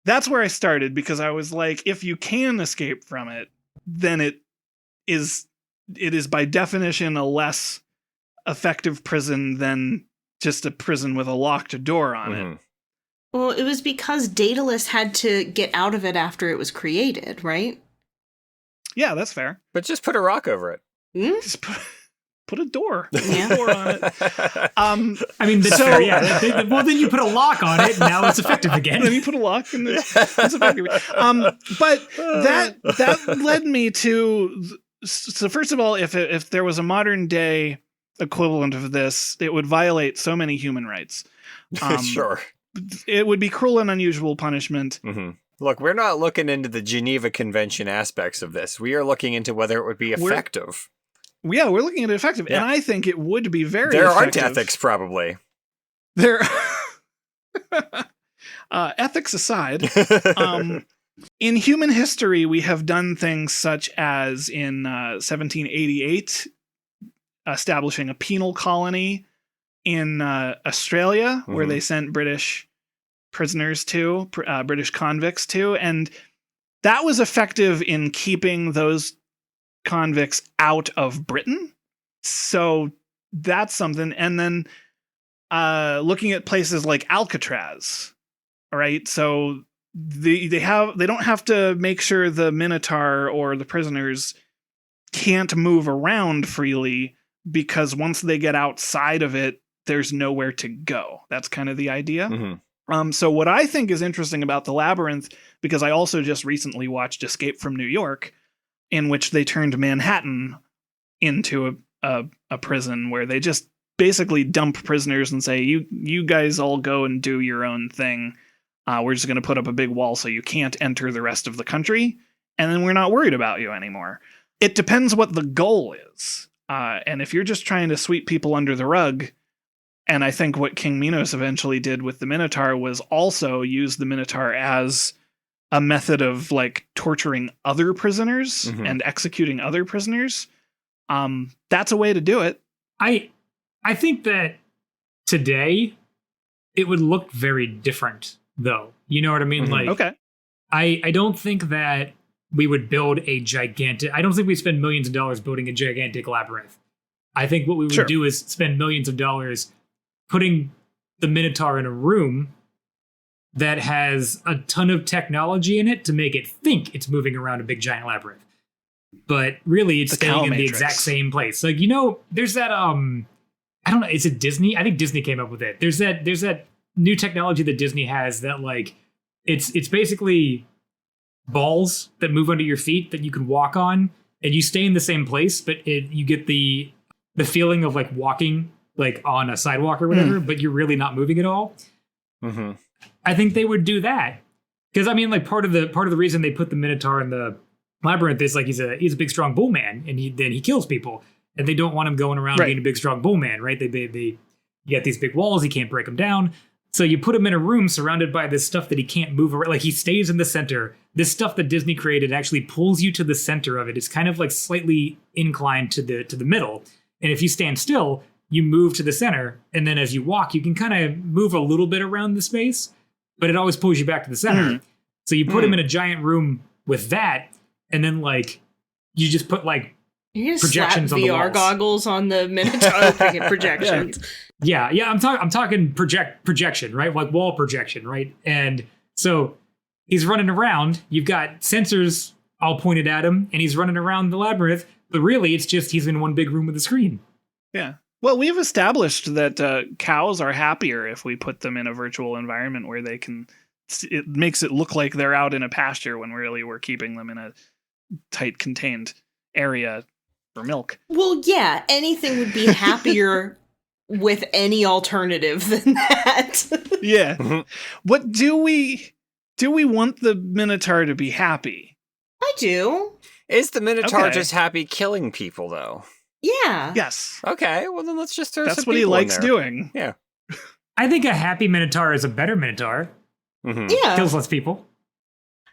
that's where I started, because I was like, if you can escape from it, then it is by definition a less effective prison than just a prison with a locked door on it. Well, it was because Daedalus had to get out of it after it was created, right? Yeah, that's fair. But just put a rock over it. Just put a door. Yeah. Put a door on it. I mean, that's fair, yeah. Well, then you put a lock on it, and now it's effective again. Then you put a lock, and it's effective. But that led me to. So first of all, if there was a modern day equivalent of this, it would violate so many human rights. Sure. It would be cruel and unusual punishment. Look, we're not looking into the Geneva Convention aspects of this. We are looking into whether it would be effective. We're looking at it effective, and I think it would be very there effective. aren't ethics, probably. There, ethics aside, in human history, we have done things such as in 1788, establishing a penal colony in Australia, where they sent British prisoners to, British convicts to, and that was effective in keeping those convicts out of Britain. So that's something. And then looking at places like Alcatraz, right? So they don't have to make sure the Minotaur or the prisoners can't move around freely, because once they get outside of it, there's nowhere to go. That's kind of the idea. So what I think is interesting about the Labyrinth, because I also just recently watched Escape from New York, in which they turned Manhattan into a prison where they just basically dump prisoners and say, you guys all go and do your own thing. We're just going to put up a big wall so you can't enter the rest of the country, and then we're not worried about you anymore. It depends what the goal is. And if you're just trying to sweep people under the rug, and I think what King Minos eventually did with the Minotaur was also use the Minotaur as a method of like torturing other prisoners and executing other prisoners. That's a way to do it. I think that today it would look very different, though. You know what I mean? Like, okay. I don't think that we would build a gigantic. I don't think we'd spend millions of dollars building a gigantic labyrinth. I think what we would do is spend millions of dollars putting the Minotaur in a room that has a ton of technology in it to make it think it's moving around a big giant labyrinth. But really, it's staying in the exact same place. Like, you know, there's that, I don't know, is it Disney? I think Disney came up with it. There's that new technology that Disney has that, like, it's basically balls that move under your feet that you can walk on, and you stay in the same place, but you get the feeling of, like, walking, like, on a sidewalk or whatever, but you're really not moving at all. I think they would do that. Because, I mean, like, part of the reason they put the Minotaur in the labyrinth is, like, he's a big, strong bull man, and he kills people. And they don't want him going around being a big, strong bull man, right? You got these big walls, he can't break them down. So you put him in a room surrounded by this stuff that he can't move around. Like, he stays in the center. This stuff that Disney created actually pulls you to the center of it. It's kind of like slightly inclined to the middle. And if you stand still, you move to the center. And then as you walk, you can kind of move a little bit around the space, but it always pulls you back to the center. So you put him in a giant room with that, and then, like, you just put, like, you're projections slap on the VR walls. Goggles on the Minotaur projections. Yeah. I'm talking projection, right? Like wall projection, right? And so he's running around. You've got sensors all pointed at him, and he's running around the labyrinth. But really, it's just he's in one big room with a screen. Yeah. Well, we've established that cows are happier if we put them in a virtual environment where they can. It makes it look like they're out in a pasture when really we're keeping them in a tight, contained area for milk. Well, yeah, anything would be happier with any alternative than that. Yeah. What do we want the Minotaur to be happy? I do. Is the Minotaur just happy killing people, though? Yeah. Yes. Okay, well then let's just throw That's some what he people in likes there. doing. Yeah. I think a happy Minotaur is a better Minotaur. Mm-hmm. Yeah. Kills less people.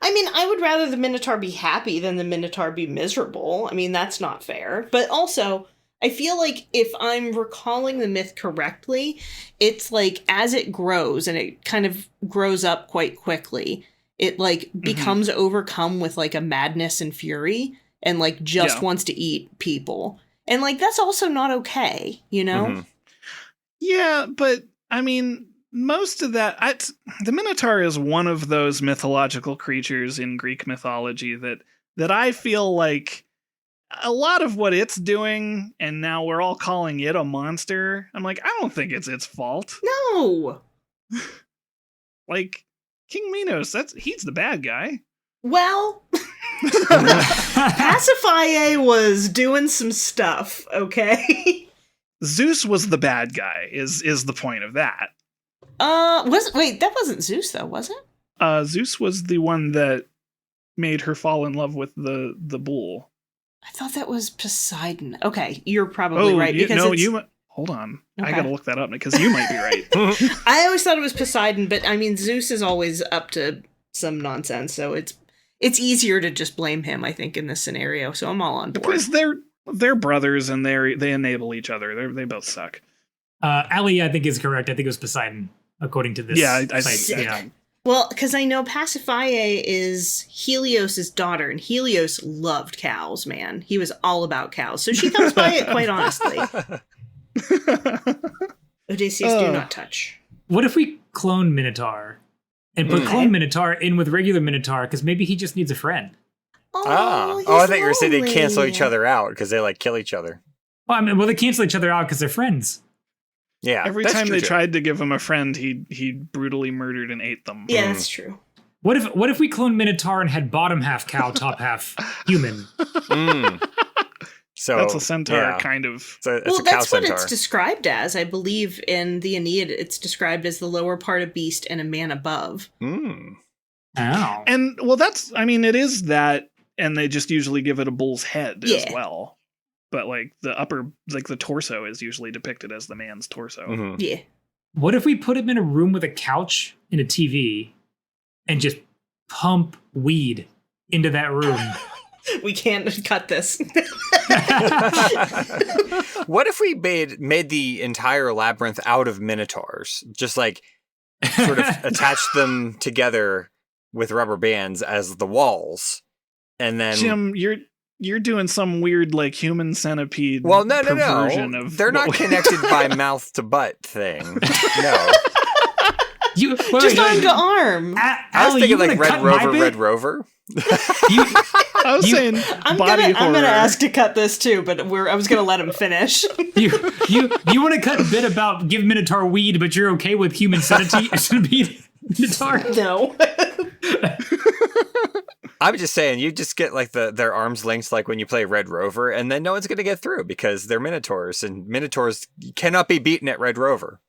I mean, I would rather the Minotaur be happy than the Minotaur be miserable. I mean, that's not fair. But also, I feel like if I'm recalling the myth correctly, it's like as it grows, and it kind of grows up quite quickly, it like becomes overcome with like a madness and fury and like just wants to eat people. And like that's also not okay, you know? Mm-hmm. Yeah, but I mean, most of that, the Minotaur is one of those mythological creatures in Greek mythology that I feel like a lot of what it's doing, and now we're all calling it a monster. I'm like, I don't think it's its fault. No. Like King Minos, he's the bad guy. Well, Pasiphae was doing some stuff, okay? Zeus was the bad guy. Is the point of that? Wait, that wasn't Zeus though, was it? Zeus was the one that made her fall in love with the bull. I thought that was Poseidon. Okay, you're probably right because hold on. Okay. I gotta look that up because you might be right. I always thought it was Poseidon, but I mean Zeus is always up to some nonsense, so it's easier to just blame him, I think, in this scenario. So I'm all on board. Because they're brothers and they enable each other. They both suck. Aly, I think, is correct. I think it was Poseidon, according to this. Yeah, I site. Yeah. Well, because I know Pasiphae is Helios' daughter, and Helios loved cows, man. He was all about cows. So she comes by it quite honestly. Odysseus, do not touch. What if we clone Minotaur and put clone Minotaur in with regular Minotaur, because maybe he just needs a friend? Oh, I thought you were saying they lonely. cancel each other out because they like kill each other. Well, I mean, they cancel each other out because they're friends. Yeah. Every that's time true they too. tried to give him a friend, he brutally murdered and ate them. Yeah, that's true. What if we cloned Minotaur and had bottom half cow, top half human? So That's a centaur, yeah. kind of. So it's Well, a cow that's what centaur. it's described as. I believe in the Aeneid, it's described as the lower part of beast and a man above. Mm. Oh. And, well, it is that, and they just usually give it a bull's head as well. But, like, the the torso is usually depicted as the man's torso. Mhm. Yeah. What if we put him in a room with a couch and a TV and just pump weed into that room? We can't cut this. What if we made the entire labyrinth out of minotaurs? Just like sort of attached them together with rubber bands as the walls, and then Jim, you're doing some weird like human centipede. well, no, perversion of they're not what- connected by mouth to butt thing. No, Just arm to arm. I was thinking like Red Rover. I was saying I'm body horror. gonna ask to cut this too, but I was gonna let him finish. You want to cut a bit about give Minotaur weed, but you're okay with human centipede Minotaur? No. I'm just saying, you just get like their arms linked like when you play Red Rover, and then no one's going to get through because they're minotaurs, and minotaurs cannot be beaten at Red Rover.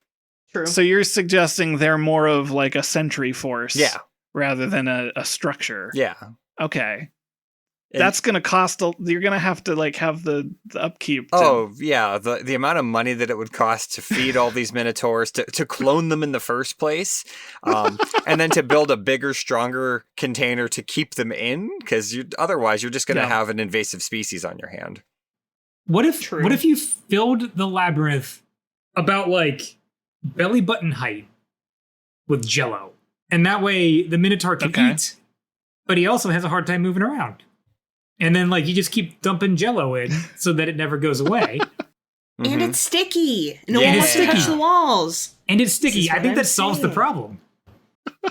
True. So you're suggesting they're more of like a sentry force, Yeah, rather than a structure. yeah. Okay. And- That's gonna cost. You're gonna have to like have the upkeep. Oh yeah, the amount of money that it would cost to feed all these minotaurs, to clone them in the first place, and then to build a bigger, stronger container to keep them in, because otherwise you're just going to have an invasive species on your hand. What if you filled the labyrinth about like belly button height with Jello, and that way the Minotaur can eat, but he also has a hard time moving around. And then, like, you just keep dumping Jello in so that it never goes away. And it's sticky. No Yeah. one wants to Sticky. touch the walls. And it's sticky. This is I what think I'm that solves the saying. problem.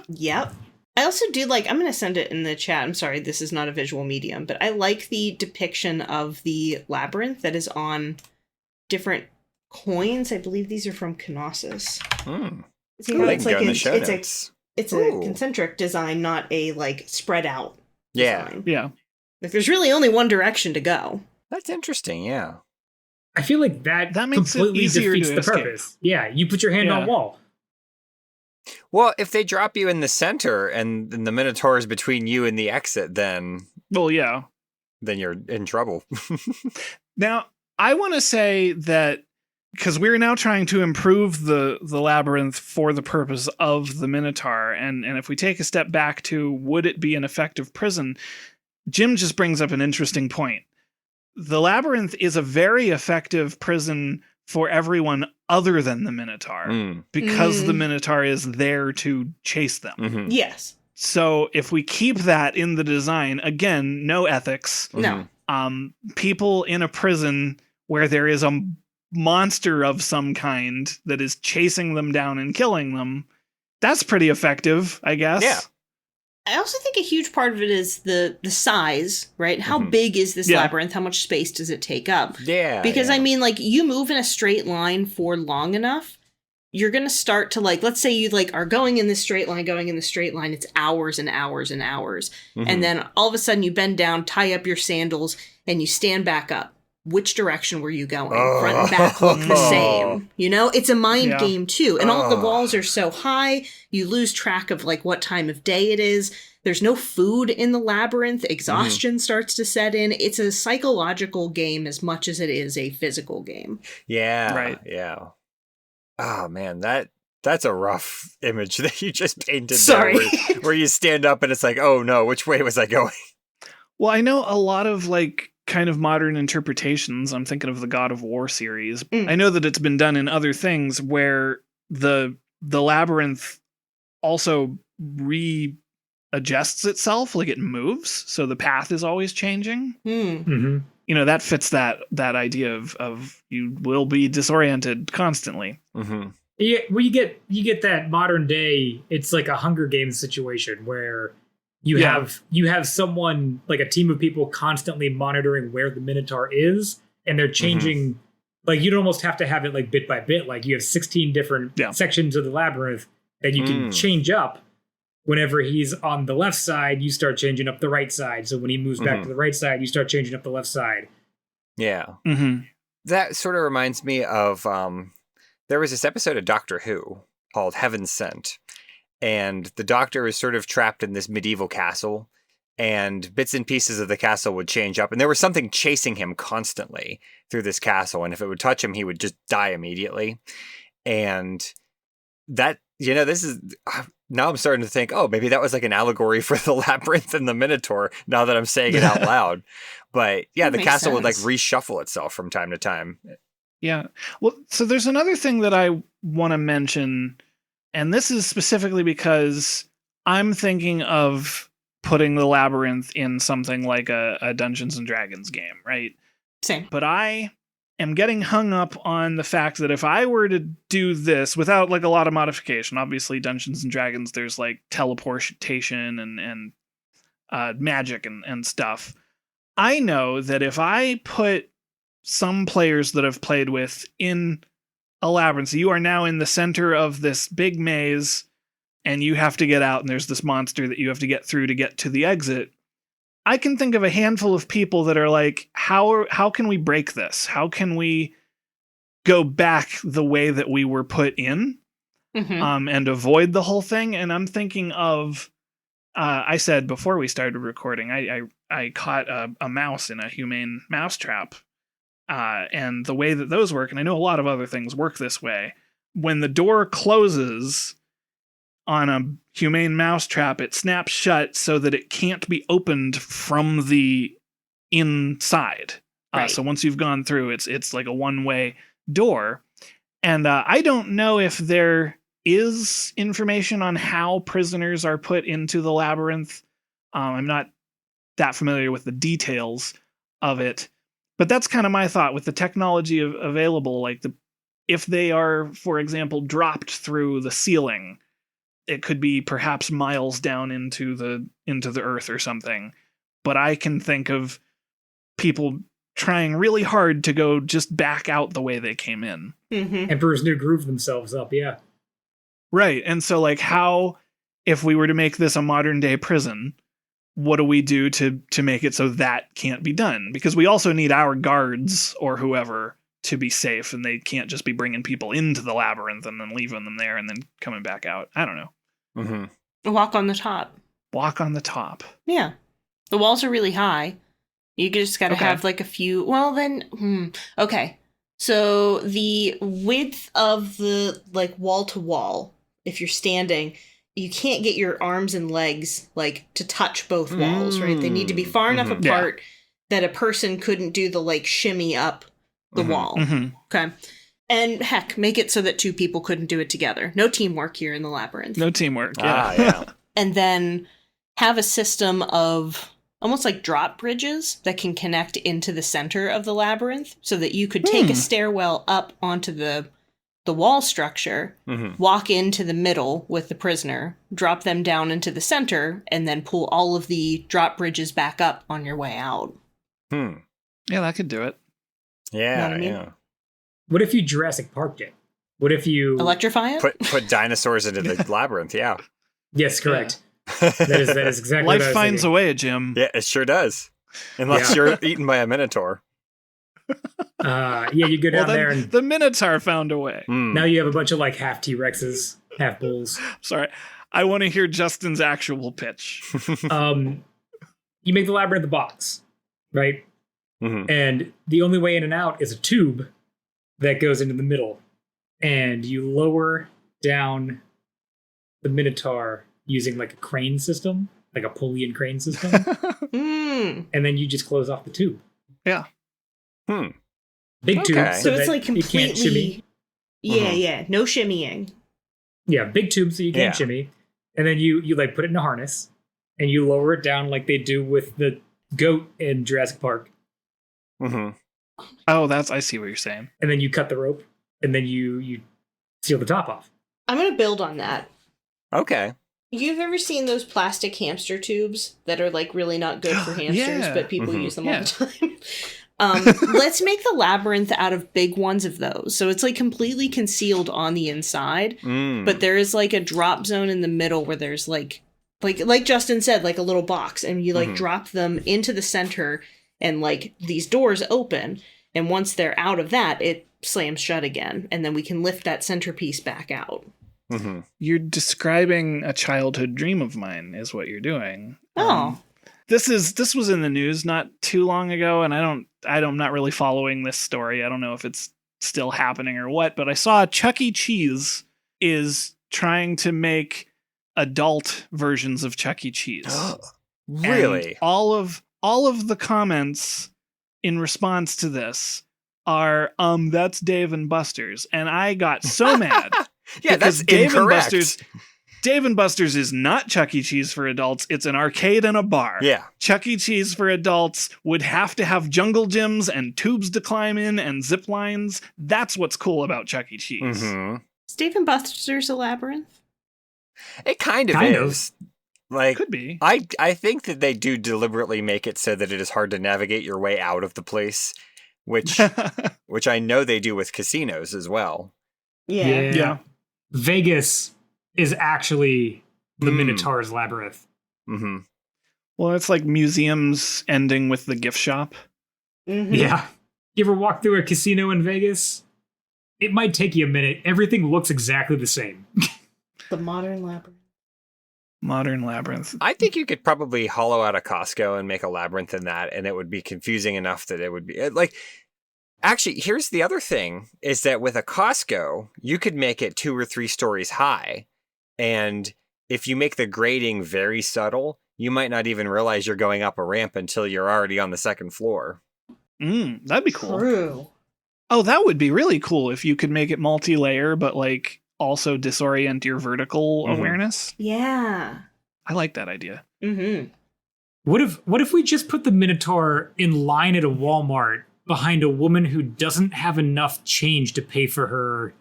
Yep. I also do like, I'm going to send it in the chat. I'm sorry, this is not a visual medium, but I like the depiction of the labyrinth that is on different coins. I believe these are from Knossos. See how They it's can go like in the a, show it's notes. a Ooh. concentric design, not a like spread out Yeah, design. Yeah. Like there's really only one direction to go. that's interesting. Yeah. I feel like that makes it completely easier defeats to the escape. purpose. Yeah, you put your hand on Yeah. a wall. Well, if they drop you in the center and the Minotaur is between you and the exit, then Well, yeah. you're in trouble. Now, I want to say that because we're now trying to improve the labyrinth for the purpose of the Minotaur, and if we take a step back to would it be an effective prison, Jim just brings up an interesting point. The labyrinth is a very effective prison for everyone other than the Minotaur because the Minotaur is there to chase them. Mm-hmm. Yes. So if we keep that in the design, again, no ethics. No. People in a prison where there is a monster of some kind that is chasing them down and killing them, that's pretty effective, I guess. Yeah. I also think a huge part of it is the size, right? How big is this labyrinth? How much space does it take up? Yeah. Because, I mean, like, you move in a straight line for long enough, you're going to start to, like, let's say you, like, are going in this straight line, it's hours and hours and hours. And then all of a sudden you bend down, tie up your sandals, and you stand back up. Which direction were you going? Front and back look the same. You know, it's a mind game too. And all the walls are so high, you lose track of like what time of day it is. There's no food in the labyrinth. Exhaustion starts to set in. It's a psychological game as much as it is a physical game. Yeah. Right. Yeah. Oh man, that's a rough image that you just painted. Sorry. There, where you stand up and it's like, oh no, which way was I going? Well, I know a lot of like kind of modern interpretations. I'm thinking of the God of War series. I know that it's been done in other things where the labyrinth also readjusts itself, like it moves, so the path is always changing. Mm-hmm. You know, that fits that idea of you will be disoriented constantly. Mm-hmm. Yeah, well, you get that modern day. It's like a Hunger Games situation where you have someone, like a team of people constantly monitoring where the Minotaur is, and they're changing. Like, you'd almost have to have it like bit by bit. Like, you have 16 different sections of the labyrinth that you can change up. Whenever he's on the left side, you start changing up the right side. So when he moves back to the right side, you start changing up the left side. Yeah. Mm-hmm. That sort of reminds me of there was this episode of Doctor Who called Heaven Sent. And the Doctor is sort of trapped in this medieval castle, and bits and pieces of the castle would change up. And there was something chasing him constantly through this castle. And if it would touch him, he would just die immediately. And that, you know, this is, now I'm starting to think, oh, maybe that was like an allegory for the labyrinth and the Minotaur, now that I'm saying it out loud. But yeah, the castle would like reshuffle itself from time to time. Yeah. Well, so there's another thing that I want to mention. And this is specifically because I'm thinking of putting the labyrinth in something like a Dungeons and Dragons game, right? Same. But I am getting hung up on the fact that if I were to do this without like a lot of modification, obviously Dungeons and Dragons, there's like teleportation and magic and stuff. I know that if I put some players that I've played with in a labyrinth, so you are now in the center of this big maze and you have to get out, and there's this monster that you have to get through to get to the exit. I can think of a handful of people that are like, how can we break this? How can we go back the way that we were put in and avoid the whole thing? And I'm thinking of, I said before we started recording, I caught a mouse in a humane mouse trap. And the way that those work, and I know a lot of other things work this way, when the door closes on a humane mousetrap, it snaps shut so that it can't be opened from the inside. Right. So once you've gone through, it's like a one-way door. And I don't know if there is information on how prisoners are put into the labyrinth. I'm not that familiar with the details of it. But that's kind of my thought with the technology available. Like if they are, for example, dropped through the ceiling, it could be perhaps miles down into the earth or something. But I can think of people trying really hard to go just back out the way they came in. Emperor's New Groove themselves up, yeah. Right. And so like how, if we were to make this a modern day prison, what do we do to make it so that can't be done? Because we also need our guards or whoever to be safe, and they can't just be bringing people into the labyrinth and then leaving them there and then coming back out. I don't know. Walk on the top. Walk on the top. Yeah. The walls are really high. You just got to Okay. have like a few. Well, then, okay. So the width of the like wall to wall, if you're standing, you can't get your arms and legs like to touch both walls, right? They need to be far enough apart that a person couldn't do the like shimmy up the wall. Okay. And heck, make it so that two people couldn't do it together. No teamwork here in the labyrinth. No teamwork. Yeah. And then have a system of almost like drop bridges that can connect into the center of the labyrinth so that you could take a stairwell up onto the wall structure, walk into the middle with the prisoner, drop them down into the center, and then pull all of the drop bridges back up on your way out. Yeah, that could do it. Yeah, Know what I mean? yeah. What if you Jurassic Parked it? What if you Electrify it? Put dinosaurs into the labyrinth, yeah. Yes, correct. That is exactly what I Life was finds a thinking. way, Jim. Yeah, it sure does. Unless you're eaten by a minotaur. You go down there and the Minotaur found a way. now you have a bunch of like half T-Rexes, half bulls. Sorry. I want to hear Justin's actual pitch. You make the labyrinth a box, right? And the only way in and out is a tube that goes into the middle. And you lower down the Minotaur using like a crane system, like a pulley and crane system. And then you just close off the tube. Yeah. Big tube. Okay. So it's that like you can't shimmy. completely. Yeah. No shimmying. Yeah, big tube so you can't shimmy. And then you like put it in a harness and you lower it down like they do with the goat in Jurassic Park. Oh, I see what you're saying. And then you cut the rope and then you seal the top off. I'm going to build on that. Okay. You've ever seen those plastic hamster tubes that are like really not good for hamsters, but people use them all the time? Let's make the labyrinth out of big ones of those. So it's like completely concealed on the inside, but there is like a drop zone in the middle where there's like Justin said, like a little box, and you like drop them into the center, and like these doors open, and once they're out of that, it slams shut again, and then we can lift that centerpiece back out. You're describing a childhood dream of mine, is what you're doing. Oh. This was in the news not too long ago, and I'm not really following this story. I don't know if it's still happening or what, but I saw Chuck E. Cheese is trying to make adult versions of Chuck E. Cheese. Really? And all of the comments in response to this are that's Dave and Buster's, and I got so mad. Yeah, that's Dave incorrect. And Dave and Buster's is not Chuck E. Cheese for adults. It's an arcade and a bar. Yeah. Chuck E. Cheese for adults would have to have jungle gyms and tubes to climb in and zip lines. That's what's cool about Chuck E. Cheese. Is Dave and Buster's a labyrinth? It kind of Kind is. Like, Could be. I think that they do deliberately make it so that it is hard to navigate your way out of the place, which I know they do with casinos as well. Yeah. Vegas is actually the Minotaur's labyrinth. Well, it's like museums ending with the gift shop. Yeah. You ever walk through a casino in Vegas? It might take you a minute. Everything looks exactly the same. The modern labyrinth. Modern labyrinth. I think you could probably hollow out a Costco and make a labyrinth in that, and it would be confusing enough that it would be like. Actually, here's the other thing: is that with a Costco, you could make it 2 or 3 stories high, and if you make the grading very subtle, you might not even realize you're going up a ramp until you're already on the 2nd floor. That'd be cool. True. Oh, that would be really cool if you could make it multi-layer, but like also disorient your vertical awareness. Yeah. I like that idea. What if we just put the Minotaur in line at a Walmart behind a woman who doesn't have enough change to pay for her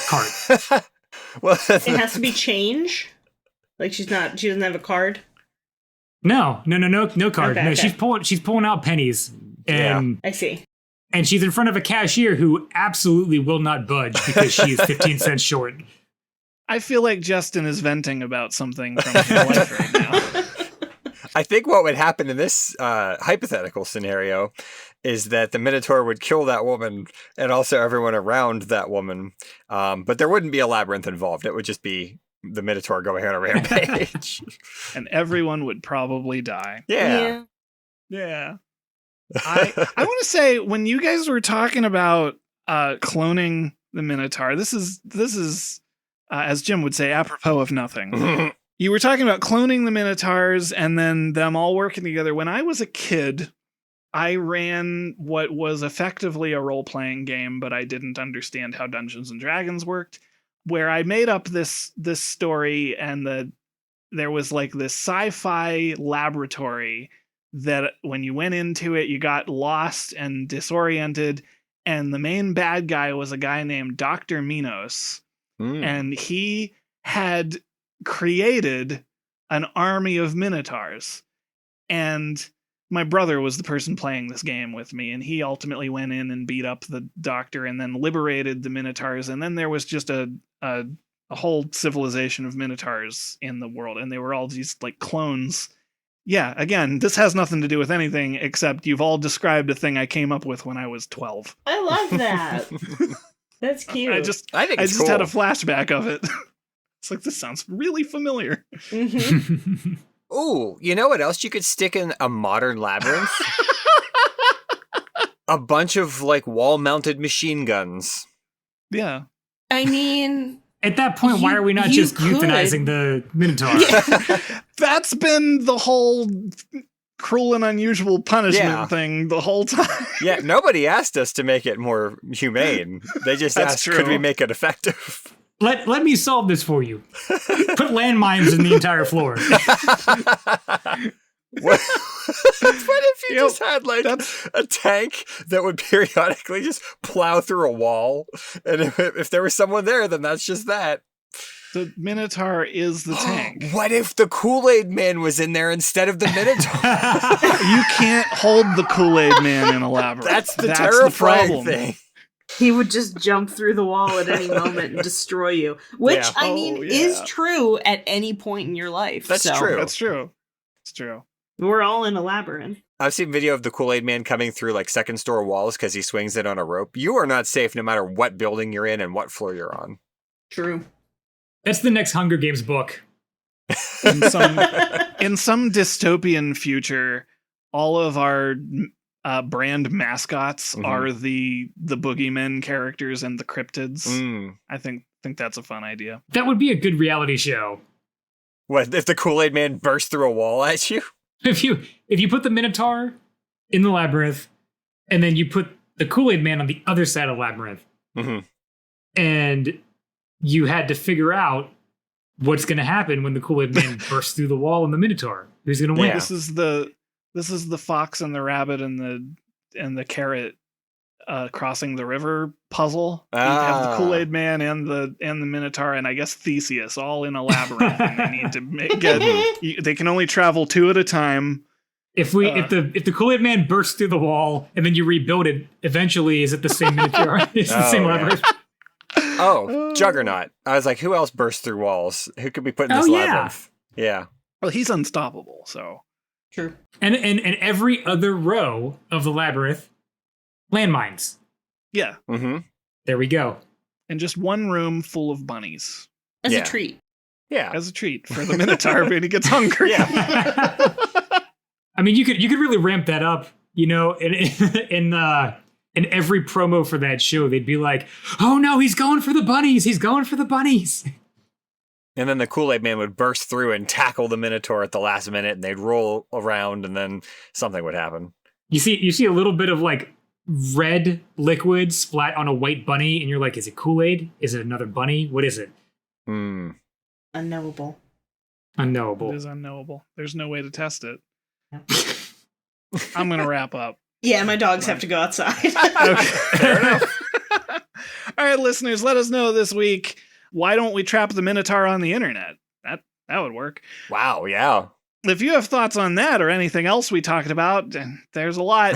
cart? Well, It has to be change? Like she doesn't have a card? No card. Okay, no, okay. she's pulling out pennies, and I see. and she's in front of a cashier who absolutely will not budge because she is 15 cents short. I feel like Justin is venting about something from his life right now. I think what would happen in this hypothetical scenario is that the Minotaur would kill that woman and also everyone around that woman. But there wouldn't be a labyrinth involved. It would just be the Minotaur going on a rampage. And everyone would probably die. Yeah. Yeah. I want to say, when you guys were talking about cloning the Minotaur, this is as Jim would say, apropos of nothing. You were talking about cloning the Minotaurs and then them all working together. When I was a kid, I ran what was effectively a role-playing game, but I didn't understand how Dungeons and Dragons worked, where I made up this story, and there was like this sci-fi laboratory that when you went into it, you got lost and disoriented, and the main bad guy was a guy named Dr. Minos, and he had created an army of Minotaurs, and my brother was the person playing this game with me, and he ultimately went in and beat up the doctor and then liberated the Minotaurs, and then there was just a whole civilization of Minotaurs in the world, and they were all these like clones. Yeah, again, this has nothing to do with anything except you've all described a thing I came up with when I was 12. I love that. That's cute. I just had a flashback of it. It's like, this sounds really familiar. Mm-hmm. Ooh, you know what else you could stick in a modern labyrinth? A bunch of like wall-mounted machine guns. Yeah. I mean, at that point, why are we not just euthanizing the Minotaur? Yeah. That's been the whole cruel and unusual punishment thing the whole time. Yeah, nobody asked us to make it more humane. They just asked, could we make it effective? Let me solve this for you. Put landmines in the entire floor. What if you just had like a tank that would periodically just plow through a wall, and if there was someone there, then that's just that. The Minotaur is the tank. What if the Kool-Aid Man was in there instead of the Minotaur? You can't hold the Kool-Aid Man in a labyrinth. That's the terrifying thing. He would just jump through the wall at any moment and destroy you, which is true at any point in your life. That's true. That's true. It's true. We're all in a labyrinth. I've seen video of the Kool-Aid Man coming through like second store walls because he swings it on a rope. You are not safe no matter what building you're in and what floor you're on. True. That's the next Hunger Games book. In some dystopian future, all of our brand mascots are the boogeymen characters and the cryptids. I think that's a fun idea. That would be a good reality show. What if the Kool-Aid Man burst through a wall at you? If you put the Minotaur in the labyrinth, and then you put the Kool-Aid Man on the other side of the labyrinth, and you had to figure out what's going to happen when the Kool-Aid Man bursts through the wall and the Minotaur. Who's going to win? Yeah. This is the fox and the rabbit and the carrot crossing the river puzzle. You have the Kool-Aid Man and the Minotaur and I guess Theseus all in a labyrinth, and they need to they can only travel two at a time. If the Kool-Aid Man bursts through the wall and then you rebuild it, eventually is it the same Minotaur? It's the same labyrinth. Oh, Juggernaut. I was like, who else bursts through walls? Who could we put in this labyrinth? Yeah. Well, he's unstoppable, so. Sure. And every other row of the labyrinth, landmines. Yeah. Mm-hmm. There we go. And just one room full of bunnies. As a treat. Yeah. As a treat for the Minotaur when he gets hungry. Yeah. I mean, you could really ramp that up, you know, in every promo for that show, they'd be like, oh no, he's going for the bunnies. He's going for the bunnies. And then the Kool-Aid Man would burst through and tackle the Minotaur at the last minute, and they'd roll around, and then something would happen. You see a little bit of like red liquid splat on a white bunny, and you're like, is it Kool-Aid? Is it another bunny? What is it? Unknowable. Unknowable. It is unknowable. There's no way to test it. I'm going to wrap up. Yeah, my dogs have to go outside. Okay, fair enough. All right, listeners, let us know this week. Why don't we trap the Minotaur on the internet? That would work. Wow, yeah. If you have thoughts on that or anything else we talked about, there's a lot.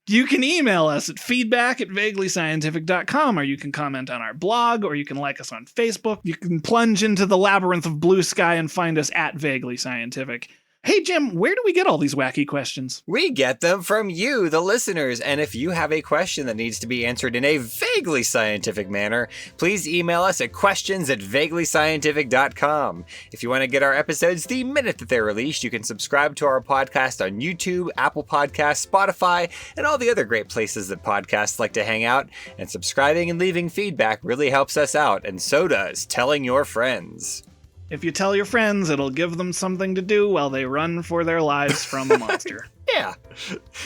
You can email us at feedback@vaguelyscientific.com, or you can comment on our blog, or you can like us on Facebook. You can plunge into the labyrinth of blue sky and find us at Vaguely Scientific. Hey, Jim, where do we get all these wacky questions? We get them from you, the listeners. And if you have a question that needs to be answered in a vaguely scientific manner, please email us at questions@vaguelyscientific.com. If you want to get our episodes the minute that they're released, you can subscribe to our podcast on YouTube, Apple Podcasts, Spotify, and all the other great places that podcasts like to hang out. And subscribing and leaving feedback really helps us out, and so does telling your friends. If you tell your friends, it'll give them something to do while they run for their lives from a monster. Yeah,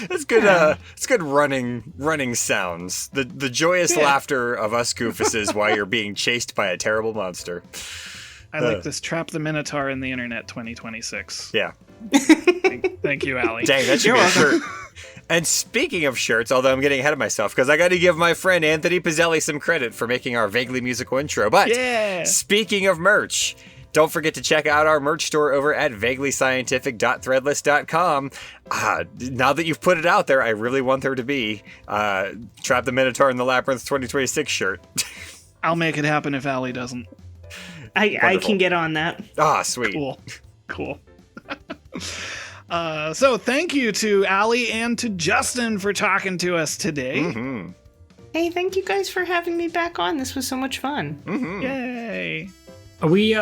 it's good. It's good running sounds. The joyous laughter of us goofuses while you're being chased by a terrible monster. I like this Trap the Minotaur in the Internet 2026. Yeah. Thank you, Aly. Dang, that should be a shirt. And speaking of shirts, although I'm getting ahead of myself, because I got to give my friend Anthony Pizzelli some credit for making our vaguely musical intro. But speaking of merch, don't forget to check out our merch store over at vaguelyscientific.threadless.com. Now that you've put it out there, I really want there to be Trap the Minotaur in the Labyrinth 2026 shirt. I'll make it happen if Aly doesn't. I can get on that. Sweet. Cool. So thank you to Aly and to Justin for talking to us today. Mm-hmm. Hey, thank you guys for having me back on. This was so much fun. Mm-hmm. Yay. Are we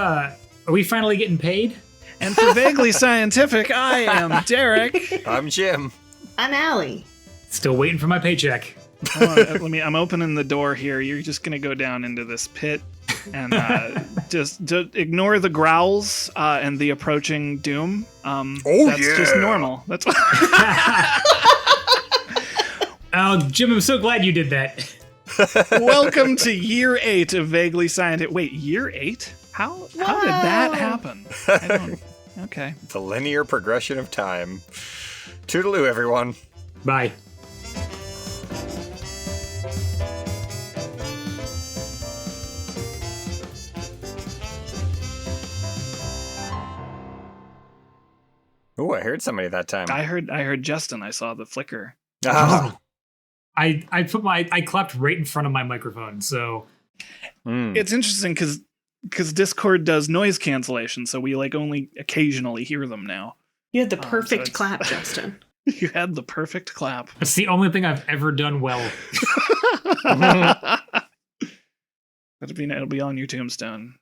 finally getting paid? And for Vaguely Scientific, I am Derek. I'm Jim. I'm Aly. Still waiting for my paycheck. I'm opening the door here. You're just gonna go down into this pit and just ignore the growls and the approaching doom. That's just normal. That's what. Oh, Jim, I'm so glad you did that. Welcome to year 8 of Vaguely Scientific. Wait, year 8? How did that happen? I don't. Okay. The linear progression of time. Toodaloo, everyone. Bye. Oh, I heard somebody that time. I heard Justin. I saw the flicker. Oh. I clapped right in front of my microphone, so It's interesting because Discord does noise cancellation, so we only occasionally hear them now. You had the perfect clap, Justin. You had the perfect clap. It's the only thing I've ever done well. It'll be on your tombstone.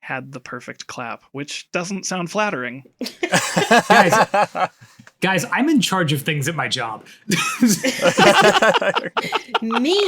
Had the perfect clap, which doesn't sound flattering. Guys, I'm in charge of things at my job. Me.